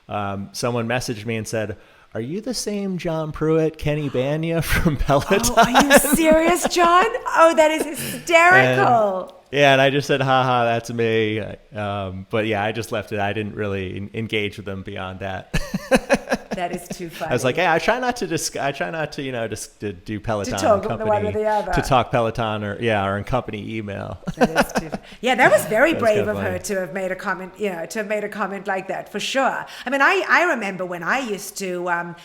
S1: someone messaged me and said, "Are you the same John Pruitt, Kenny Banya from Peloton?"
S2: Oh, are you serious, John? Oh, that is hysterical.
S1: And I just said, haha, that's me. But I just left it. I didn't really engage with them beyond that.
S2: That is too funny.
S1: I was like, I try not to just to do Peloton
S2: to talk
S1: company,
S2: one or the other.
S1: to talk Peloton or in company email.
S2: That is too funny. Yeah, that was very brave of her to have made a comment, like that, for sure. I mean, I remember when I used to,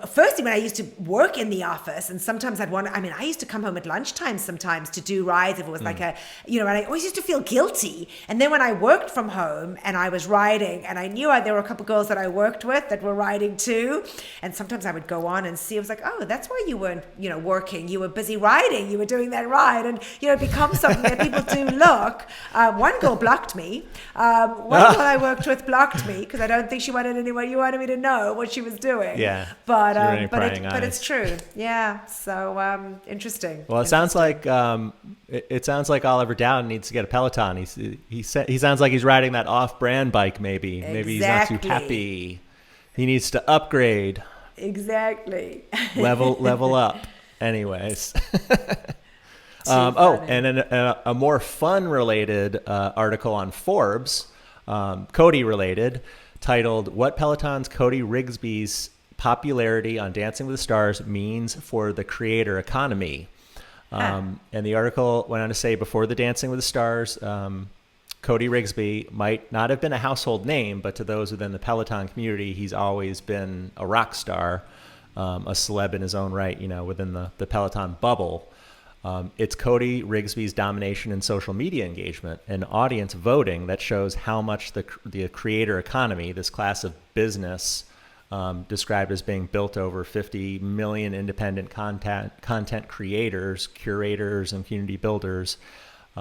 S2: firstly, when I used to work in the office, and sometimes I used to come home at lunchtime sometimes to do rides if it was and I always used to feel guilty. And then when I worked from home and I was riding, and I knew there were a couple girls that I worked with that were riding too, and sometimes I would go on and see, I was like, oh, that's why you weren't, working. You were busy riding. You were doing that ride. And, it becomes something that people do look. One girl blocked me. One girl I worked with blocked me because I don't think she wanted me to know what she was doing.
S1: Yeah.
S2: But it's true. Yeah. So interesting.
S1: Well, it sounds like Oliver Dowden needs to get a Peloton. He sounds like he's riding that off-brand bike. Maybe he's not too happy. He needs to upgrade.
S2: Exactly.
S1: Level up. Anyways. And then a more fun-related article on Forbes, Cody related. titled "What Peloton's Cody Rigsby's Popularity on Dancing with the Stars Means for the Creator Economy." And the article went on to say, before the Dancing with the Stars, Cody Rigsby might not have been a household name, but to those within the Peloton community, he's always been a rock star, a celeb in his own right, within the Peloton bubble. It's Cody Rigsby's domination in social media engagement and audience voting that shows how much the creator economy, this class of business, described as being built over 50 million independent content creators, curators, and community builders,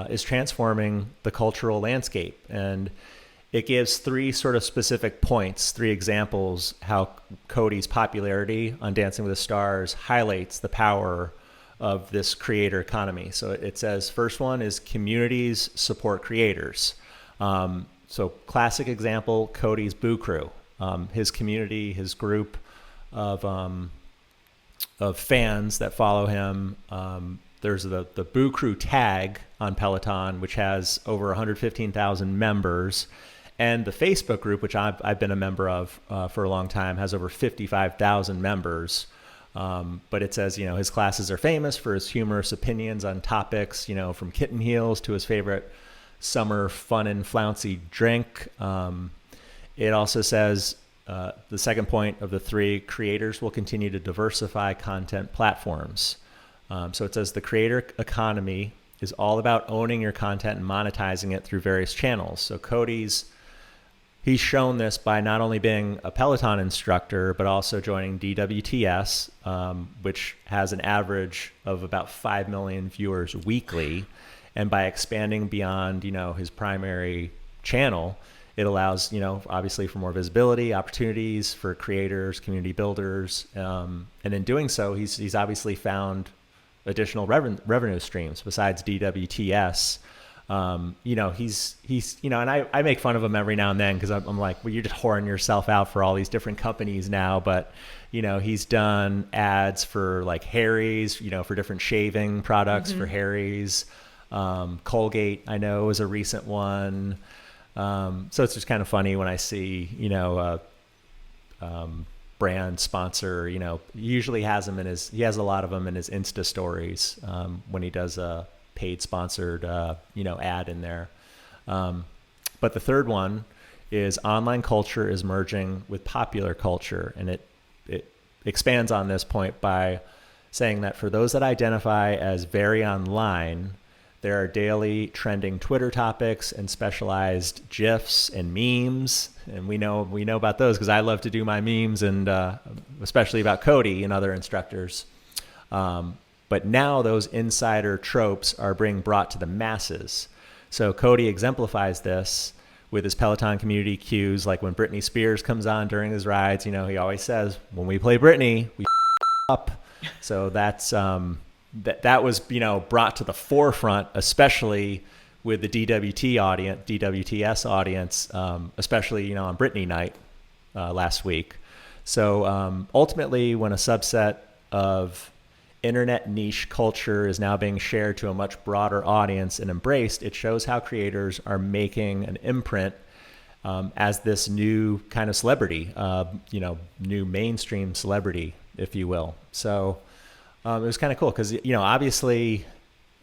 S1: is transforming the cultural landscape. And it gives three sort of specific points, three examples how Cody's popularity on Dancing with the Stars highlights the power of this creator economy. So it says, first one is communities support creators. So classic example, Cody's Boo Crew. His community, his group of fans that follow him. There's the Boo Crew tag on Peloton, which has over 115,000 members. And the Facebook group, which I've been a member of for a long time, has over 55,000 members. But it says, his classes are famous for his humorous opinions on topics, from kitten heels to his favorite summer fun and flouncy drink. It also says, the second point of the three, creators will continue to diversify content platforms. So it says the creator economy is all about owning your content and monetizing it through various channels. So he's shown this by not only being a Peloton instructor, but also joining DWTS, which has an average of about 5 million viewers weekly. And by expanding beyond, his primary channel, it allows, obviously for more visibility, opportunities for creators, community builders. And in doing so, he's obviously found additional revenue streams besides DWTS. He's and I make fun of him every now and then because I'm like, well, you're just whoring yourself out for all these different companies now. But, he's done ads for like Harry's, for different shaving products for Harry's. Colgate, I know, is a recent one. So it's just kind of funny when I see, brand sponsor, he usually has them he has a lot of them in his Insta stories, when he does a paid sponsored, ad in there. But the third one is online culture is merging with popular culture. And it expands on this point by saying that for those that identify as very online, there are daily trending Twitter topics and specialized GIFs and memes. And we know about those because I love to do my memes, and especially about Cody and other instructors. But now those insider tropes are being brought to the masses. So Cody exemplifies this with his Peloton community cues, like when Britney Spears comes on during his rides, he always says, when we play Britney, we up. So that's... That was, brought to the forefront, especially with the DWTS audience, especially, on Britney night last week. So ultimately, when a subset of internet niche culture is now being shared to a much broader audience and embraced, it shows how creators are making an imprint as this new kind of celebrity, new mainstream celebrity, if you will. So it was kind of cool because, obviously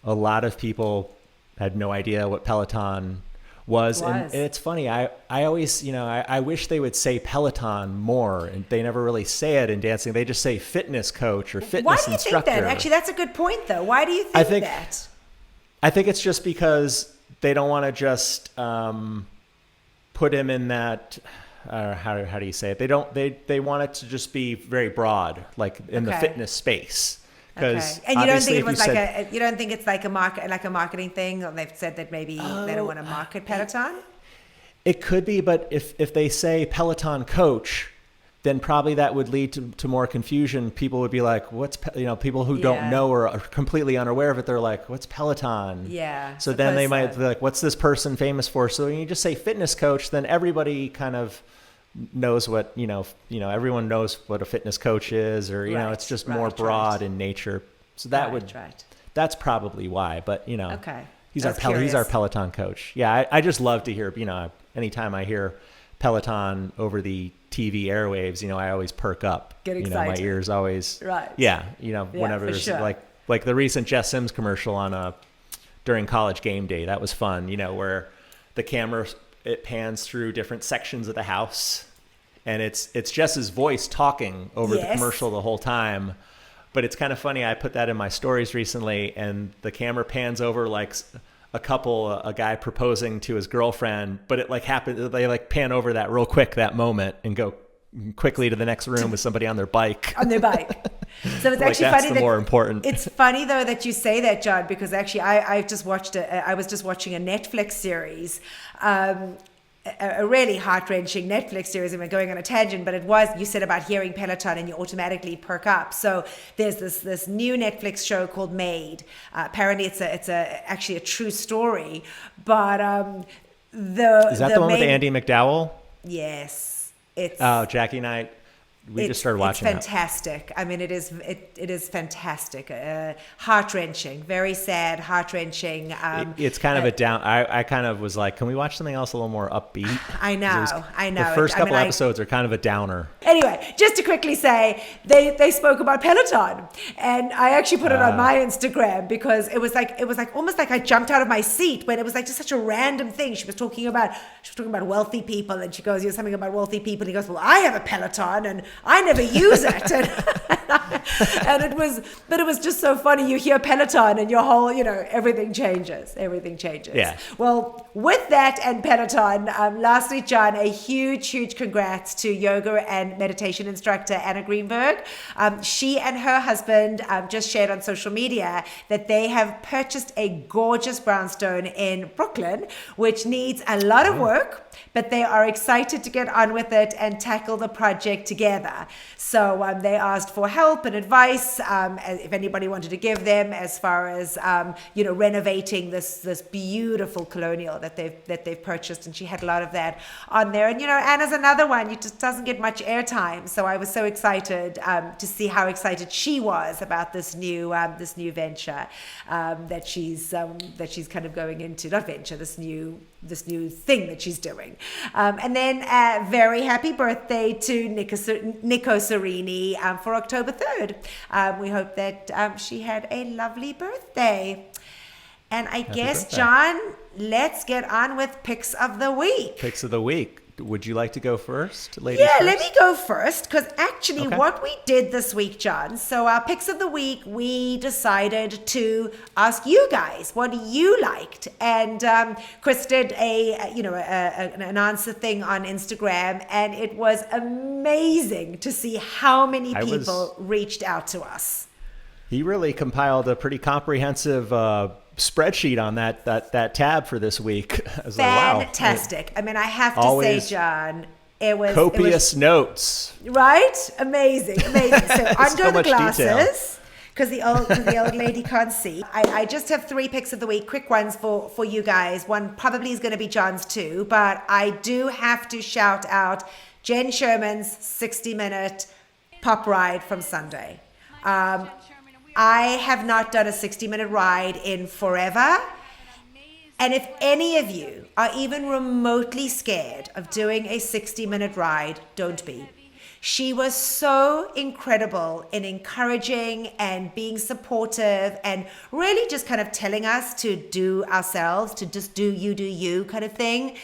S1: a lot of people had no idea what Peloton was. And it's funny. I always, I wish they would say Peloton more, and they never really say it in dancing. They just say fitness coach or fitness instructor.
S2: Why do you think that? Actually, that's a good point though. Why do you think that?
S1: I think it's just because they don't want to just put him in that, how do you say it? They want it to just be very broad, like in the fitness space.
S2: Okay. And you don't think it was you don't think it's like a marketing thing? Or they've said that maybe they don't want to market Peloton?
S1: It could be, but if they say Peloton Coach, then probably that would lead to more confusion. People would be like, what's, people who don't know or are completely unaware of it, they're like, what's Peloton?
S2: Yeah.
S1: So then they might be like, what's this person famous for? So when you just say fitness coach, then everybody kind of knows what, everyone knows what a fitness coach is, or, it's just more broad in nature. So that that's probably why, but he's our Peloton coach. Yeah. I just love to hear, anytime I hear Peloton over the TV airwaves, I always perk up.
S2: Get excited.
S1: My ears always.
S2: Right.
S1: Yeah. Whenever there's
S2: sure.
S1: like the recent Jess Sims commercial during College Game Day, that was fun. Where the camera, it pans through different sections of the house, and it's Jess's voice talking over the commercial the whole time. But it's kind of funny. I put that in my stories recently, and the camera pans over like a guy proposing to his girlfriend, but it happened. They pan over that real quick, that moment, and go quickly to the next room with somebody on their bike.
S2: So it's actually
S1: that's
S2: funny.
S1: The more important.
S2: It's funny though that you say that, John, because actually I was just watching a Netflix series. A really heart-wrenching Netflix series, and we're going on a tangent, but you said about hearing Peloton and you automatically perk up. So there's this new Netflix show called Made. Apparently it's actually a true story, but
S1: is that the one with Andy McDowell?
S2: Yes,
S1: Jackie and I. We just started watching.
S2: It's fantastic. I mean, it is fantastic. Heart-wrenching, very sad, heart-wrenching.
S1: It's kind of a down. I kind of was like, can we watch something else a little more upbeat?
S2: I know.
S1: The first couple episodes are kind of a downer.
S2: Anyway, just to quickly say, they spoke about Peloton, and I actually put it on my Instagram because it was like almost like I jumped out of my seat when it was like just such a random thing. She was talking about wealthy people, and she goes, "You're something about wealthy people." And he goes, "Well, I have a Peloton, and I never use it." And it was just so funny. You hear Peloton and your whole, everything changes.
S1: Yeah.
S2: Well, with that and Peloton, lastly, John, a huge congrats to yoga and meditation instructor Anna Greenberg. She and her husband just shared on social media that they have purchased a gorgeous brownstone in Brooklyn, which needs a lot of work, but they are excited to get on with it and tackle the project together. So they asked for help and advice, if anybody wanted to give them, as far as renovating this beautiful colonial that they've purchased, and she had a lot of that on there. And Anna's another one. It just doesn't get much airtime, so I was so excited to see how excited she was about this new venture that she's kind of going into. Not venture, this new thing that she's doing. And then very happy birthday to Nico Serini for October 3rd. We hope that she had a lovely birthday. And I guess,
S1: birthday.
S2: John, let's get on with Pics of the Week.
S1: Pics of the Week. Would you like to go first, ladies?
S2: Yeah,
S1: first?
S2: let me go first, because actually
S1: Okay.
S2: what we did this week, John, so our Picks of the Week, we decided to ask you guys what you liked. And Chris did an answer thing on Instagram, and it was amazing to see how many people reached out to us.
S1: He really compiled a pretty comprehensive spreadsheet on that tab for this week. I was
S2: Fantastic.
S1: Like, wow.
S2: I mean, I have to say, John, it was
S1: copious notes.
S2: Right? Amazing. So under
S1: So
S2: the
S1: much
S2: glasses, because the old lady can't see. I just have 3 picks of the week, quick ones for you guys. One probably is going to be John's too, but I do have to shout out Jen Sherman's 60-minute pop ride from Sunday. I have not done a 60-minute ride in forever. And if any of you are even remotely scared of doing a 60-minute ride, don't be. She was so incredible in encouraging and being supportive and really just kind of telling us to do ourselves, to just do you kind of thing.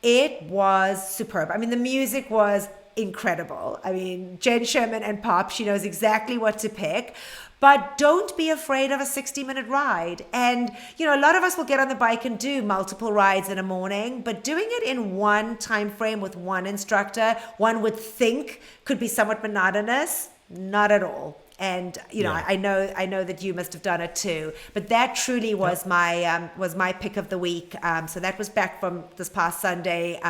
S2: It was superb. I mean, the music was incredible. I mean, Jen Sherman and pop, she knows exactly what to pick. But don't be afraid of a 60-minute ride. And, a lot of us will get on the bike and do multiple rides in a morning, but doing it in one time frame with one instructor, one would think could be somewhat monotonous. Not at all. And I know that you must have done it too. But that truly was my pick of the week. So that was back from this past Sunday,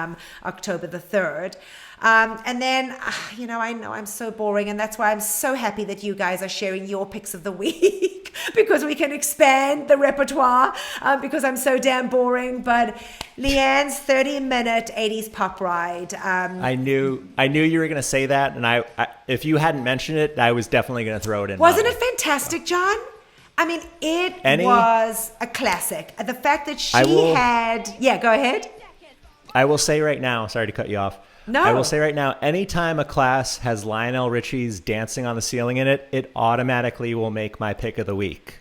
S2: October the 3rd. And then, I know I'm so boring, and that's why I'm so happy that you guys are sharing your picks of the week because we can expand the repertoire because I'm so damn boring. But Leanne's 30-minute 80s pop ride. I
S1: knew you were going to say that, and I if you hadn't mentioned it, I was definitely going to throw it in.
S2: Wasn't it fantastic, John? I mean, it was a classic. The fact that she had... Yeah, go ahead.
S1: I will say right now, sorry to cut you off.
S2: No.
S1: I will say right now, anytime a class has Lionel Richie's Dancing on the Ceiling in it, it automatically will make my pick of the week.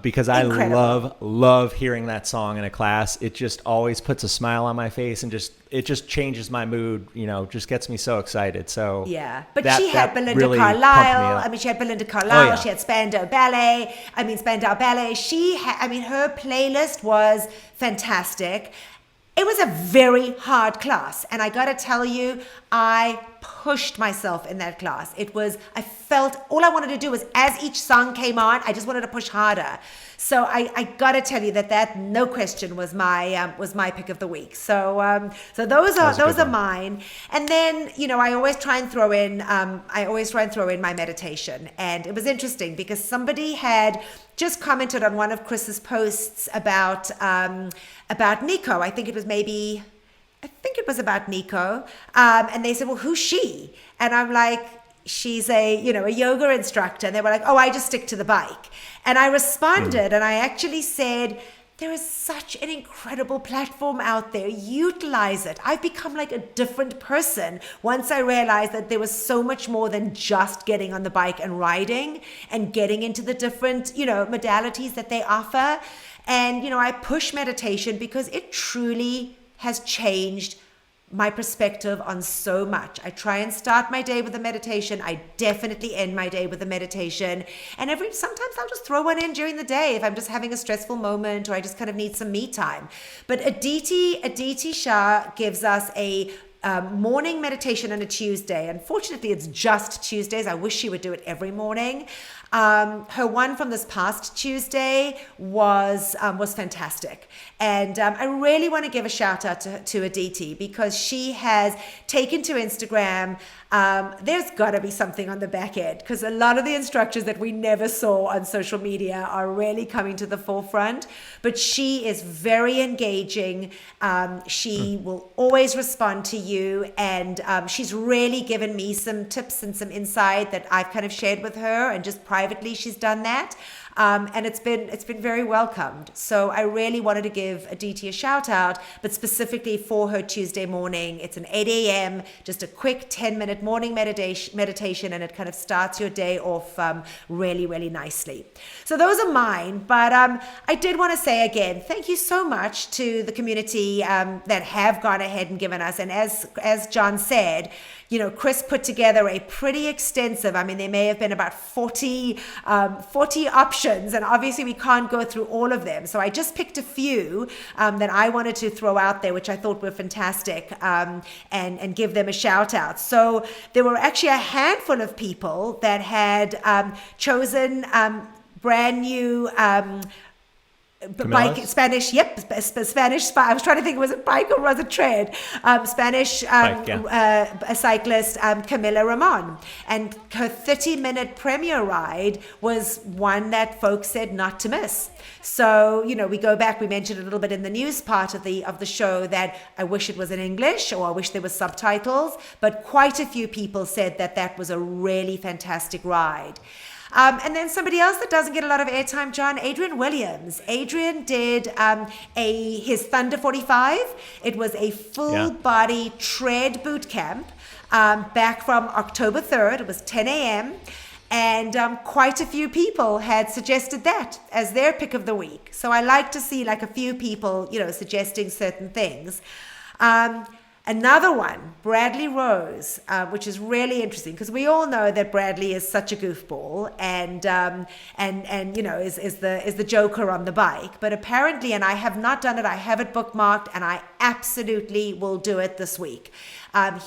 S1: Because
S2: Incredible.
S1: I love hearing that song in a class. It just always puts a smile on my face and it just changes my mood, just gets me so excited. So
S2: yeah, but
S1: that,
S2: she had
S1: that
S2: Belinda
S1: really pumped me
S2: Carlisle.
S1: up.
S2: I mean, she had Belinda Carlisle.
S1: Oh, yeah.
S2: She had Spandau Ballet. Her playlist was fantastic. It was a very hard class. And I got to tell you, I pushed myself in that class. I felt all I wanted to do was, as each song came on, I just wanted to push harder. So I got to tell you that no question was my pick of the week. So those are mine. And then I always try and throw in my meditation. And it was interesting because somebody had just commented on one of Chris's posts about Nico. I think it was about Nico. And they said, well, who's she? And I'm like, she's a yoga instructor. And they were like, oh, I just stick to the bike. And I responded and I actually said, there is such an incredible platform out there. Utilize it. I've become like a different person once I realized that there was so much more than just getting on the bike and riding and getting into the different, modalities that they offer. And, I push meditation because it truly has changed my perspective on so much. I try and start my day with a meditation. I definitely end my day with a meditation. And sometimes I'll just throw one in during the day if I'm just having a stressful moment or I just kind of need some me time. But Aditi Shah gives us a morning meditation on a Tuesday. Unfortunately, it's just Tuesdays. I wish she would do it every morning. Her one from this past Tuesday was fantastic. And I really want to give a shout out to Aditi because she has taken to Instagram. There's got to be something on the back end because a lot of the instructors that we never saw on social media are really coming to the forefront. But she is very engaging. She will always respond to you. And she's really given me some tips and some insight that I've kind of shared with her, and just privately she's done that. And it's been very welcomed. So I really wanted to give Aditi a shout out, but specifically for her Tuesday morning. It's an 8 a.m., just a quick 10-minute morning meditation, and it kind of starts your day off really, really nicely. So those are mine. But I did want to say again, thank you so much to the community that have gone ahead and given us. And as John said, Chris put together a pretty extensive, there may have been about 40 options, and obviously we can't go through all of them. So I just picked a few that I wanted to throw out there, which I thought were fantastic, and give them a shout out. So there were actually a handful of people that had chosen brand new bike, Spanish. Spanish. I was trying to think, was it bike or was it tread? Spanish
S1: bike, yeah.
S2: A cyclist, Camila Ramon, and her 30-minute premier ride was one that folks said not to miss. So we go back. We mentioned a little bit in the news part of the show that I wish it was in English or I wish there was subtitles, but quite a few people said that was a really fantastic ride. And then somebody else that doesn't get a lot of airtime, John, Adrian Williams. Adrian did his Thunder 45. It was a full body tread boot camp back from October 3rd. It was 10 a.m. And quite a few people had suggested that as their pick of the week. So I like to see like a few people, suggesting certain things. Another one, Bradley Rose, which is really interesting because we all know that Bradley is such a goofball and is the joker on the bike. But apparently, and I have not done it, I have it bookmarked, and I absolutely will do it this week.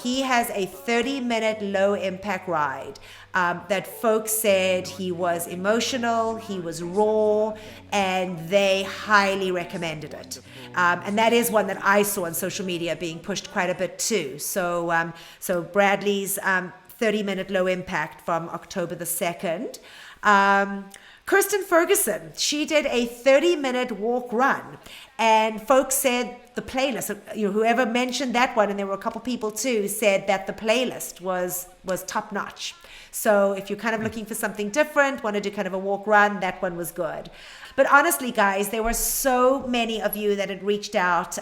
S2: He has a 30-minute low impact ride that folks said he was emotional, he was raw, and they highly recommended it. And that is one that I saw on social media being pushed quite a bit too. So Bradley's 30-minute low impact from October the 2nd. Kirsten Ferguson, she did a 30-minute walk run, and folks said the playlist, whoever mentioned that one, and there were a couple people too, said that the playlist was top notch. So if you're kind of looking for something different, want to do kind of a walk run, that one was good. But honestly, guys, there were so many of you that had reached out.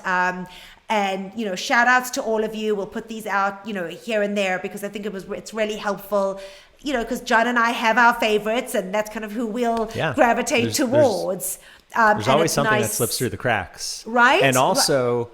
S2: And, shout outs to all of you. We'll put these out, here and there, because I think it's really helpful, because John and I have our favorites, and that's kind of who we'll gravitate towards.
S1: There's always something that slips through the cracks.
S2: Right.
S1: And also,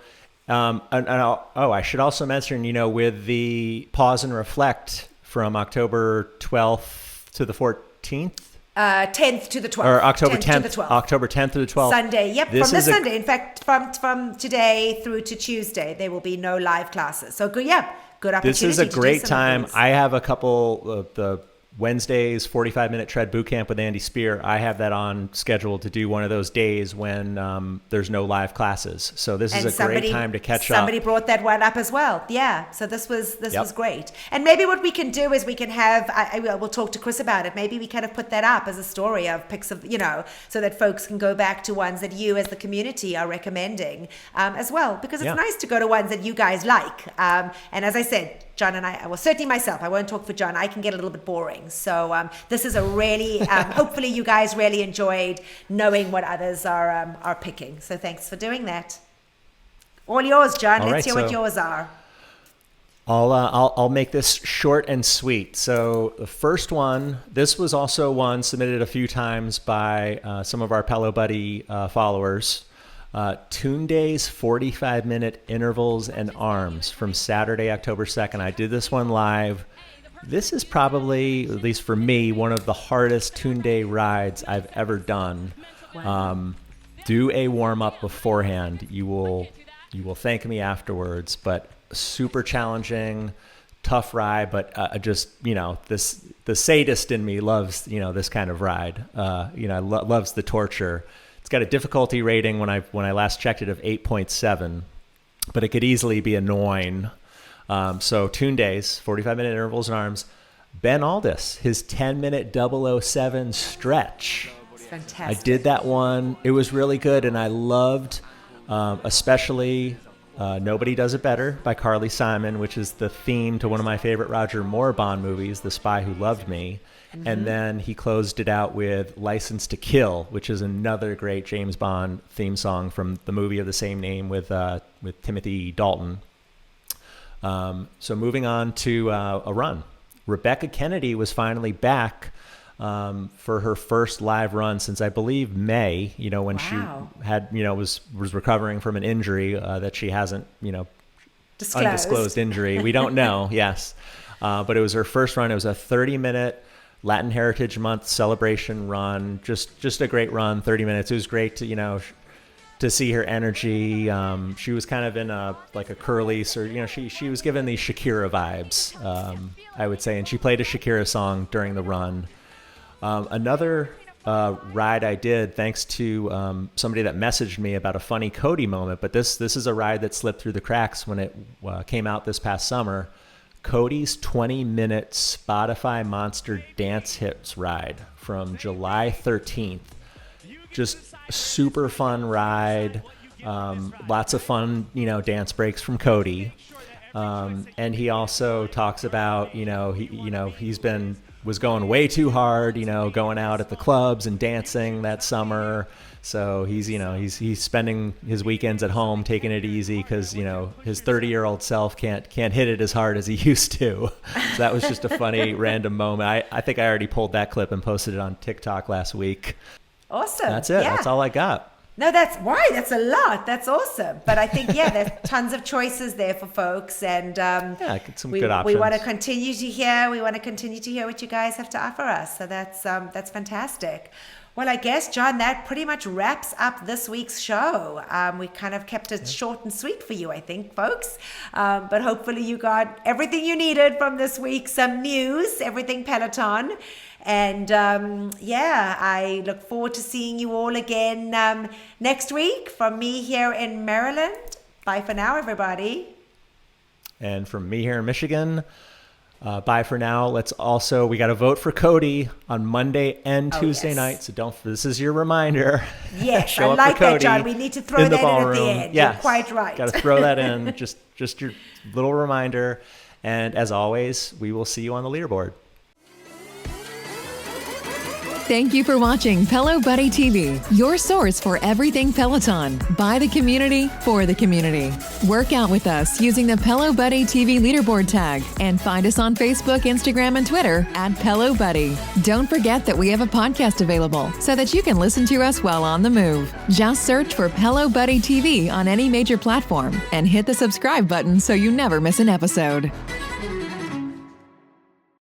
S1: I should also mention, with the pause and reflect from October 12th to the 14th.
S2: 10th to the 12th.
S1: Or October 10th.
S2: To the 12th.
S1: October 10th to the 12th.
S2: Sunday. Yep. From this Sunday. In fact, from today through to Tuesday, there will be no live classes. So good. Yeah. Good opportunity.
S1: This is a great time. I have a couple of the Wednesdays 45-minute tread boot camp with Andy Spear. I have that on schedule to do one of those days when there's no live classes. So this is a great time to catch up.
S2: Somebody brought that one up as well. Yeah. So this was great. And maybe what we can do is we can have, we'll talk to Chris about it. Maybe we kind of put that up as a story of pics of, so that folks can go back to ones that you as the community are recommending as well. Because it's nice to go to ones that you guys like. And as I said, John and I, well, certainly myself, I won't talk for John, I can get a little bit boring. So this is a really, hopefully you guys really enjoyed knowing what others are picking. So thanks for doing that. All yours, John. Let's hear what yours are.
S1: I'll make this short and sweet. So the first one, this was also one submitted a few times by some of our Pelo Buddy followers. Tunde's 45-minute intervals and arms from Saturday, October 2nd. I did this one live. This is probably, at least for me, one of the hardest Tunde rides I've ever done. Wow. Do a warm-up beforehand. You will thank me afterwards, but super challenging, tough ride, but the sadist in me loves, this kind of ride. Loves the torture. It's got a difficulty rating when I last checked it of 8.7, but it could easily be a 9. So Tunde's 45-minute intervals and arms. Ben Aldis, his 10-minute 007 stretch.
S2: It's fantastic.
S1: I did that one. It was really good, and I loved especially Nobody Does It Better by Carly Simon, which is the theme to one of my favorite Roger Moore Bond movies, The Spy Who Loved Me. Mm-hmm. And then he closed it out with License to Kill, which is another great James Bond theme song from the movie of the same name with Timothy Dalton. So moving on to a run. Rebecca Kennedy was finally back for her first live run since I believe May, when she had, was recovering from an injury that she hasn't, undisclosed injury. We don't know. Yes. But it was her first run. It was a 30-minute Latin Heritage Month celebration run. Just a great run, 30 minutes. It was great to see her energy. She was kind of in a curly, she was given these Shakira vibes, I would say. And she played a Shakira song during the run. Another ride I did, thanks to somebody that messaged me about a funny Cody moment, but this is a ride that slipped through the cracks when it came out this past summer. Cody's 20-minute Spotify Monster Dance Hits ride from July 13th. Just super fun ride. Lots of fun, dance breaks from Cody. And he also talks about, was going way too hard, going out at the clubs and dancing that summer. So he's spending his weekends at home, taking it easy because, his 30-year-old self can't hit it as hard as he used to. So that was just a funny random moment. I think I already pulled that clip and posted it on TikTok last week.
S2: Awesome.
S1: That's it.
S2: Yeah.
S1: That's all I got.
S2: No, that's a lot. That's awesome. But I think, there's tons of choices there for folks. And
S1: some good options.
S2: We want to continue to hear. We want to continue to hear what you guys have to offer us. So that's fantastic. Well, I guess, John, that pretty much wraps up this week's show. We kind of kept it short and sweet for you, I think, folks. But hopefully you got everything you needed from this week. Some news, everything Peloton. And I look forward to seeing you all again next week from me here in Maryland. Bye for now, everybody.
S1: And from me here in Michigan, bye for now. We got to vote for Cody on Monday and Tuesday night. So this is your reminder.
S2: Yes, I like that, John. We need to throw that in at the end. Yes. You're quite right.
S1: Got to throw that in. Just your little reminder. And as always, we will see you on the leaderboard.
S3: Thank you for watching Pelo Buddy TV, your source for everything Peloton, by the community, for the community. Work out with us using the Pelo Buddy TV leaderboard tag and find us on Facebook, Instagram, and Twitter at Pelo Buddy. Don't forget that we have a podcast available so that you can listen to us while on the move. Just search for Pelo Buddy TV on any major platform and hit the subscribe button so you never miss an episode.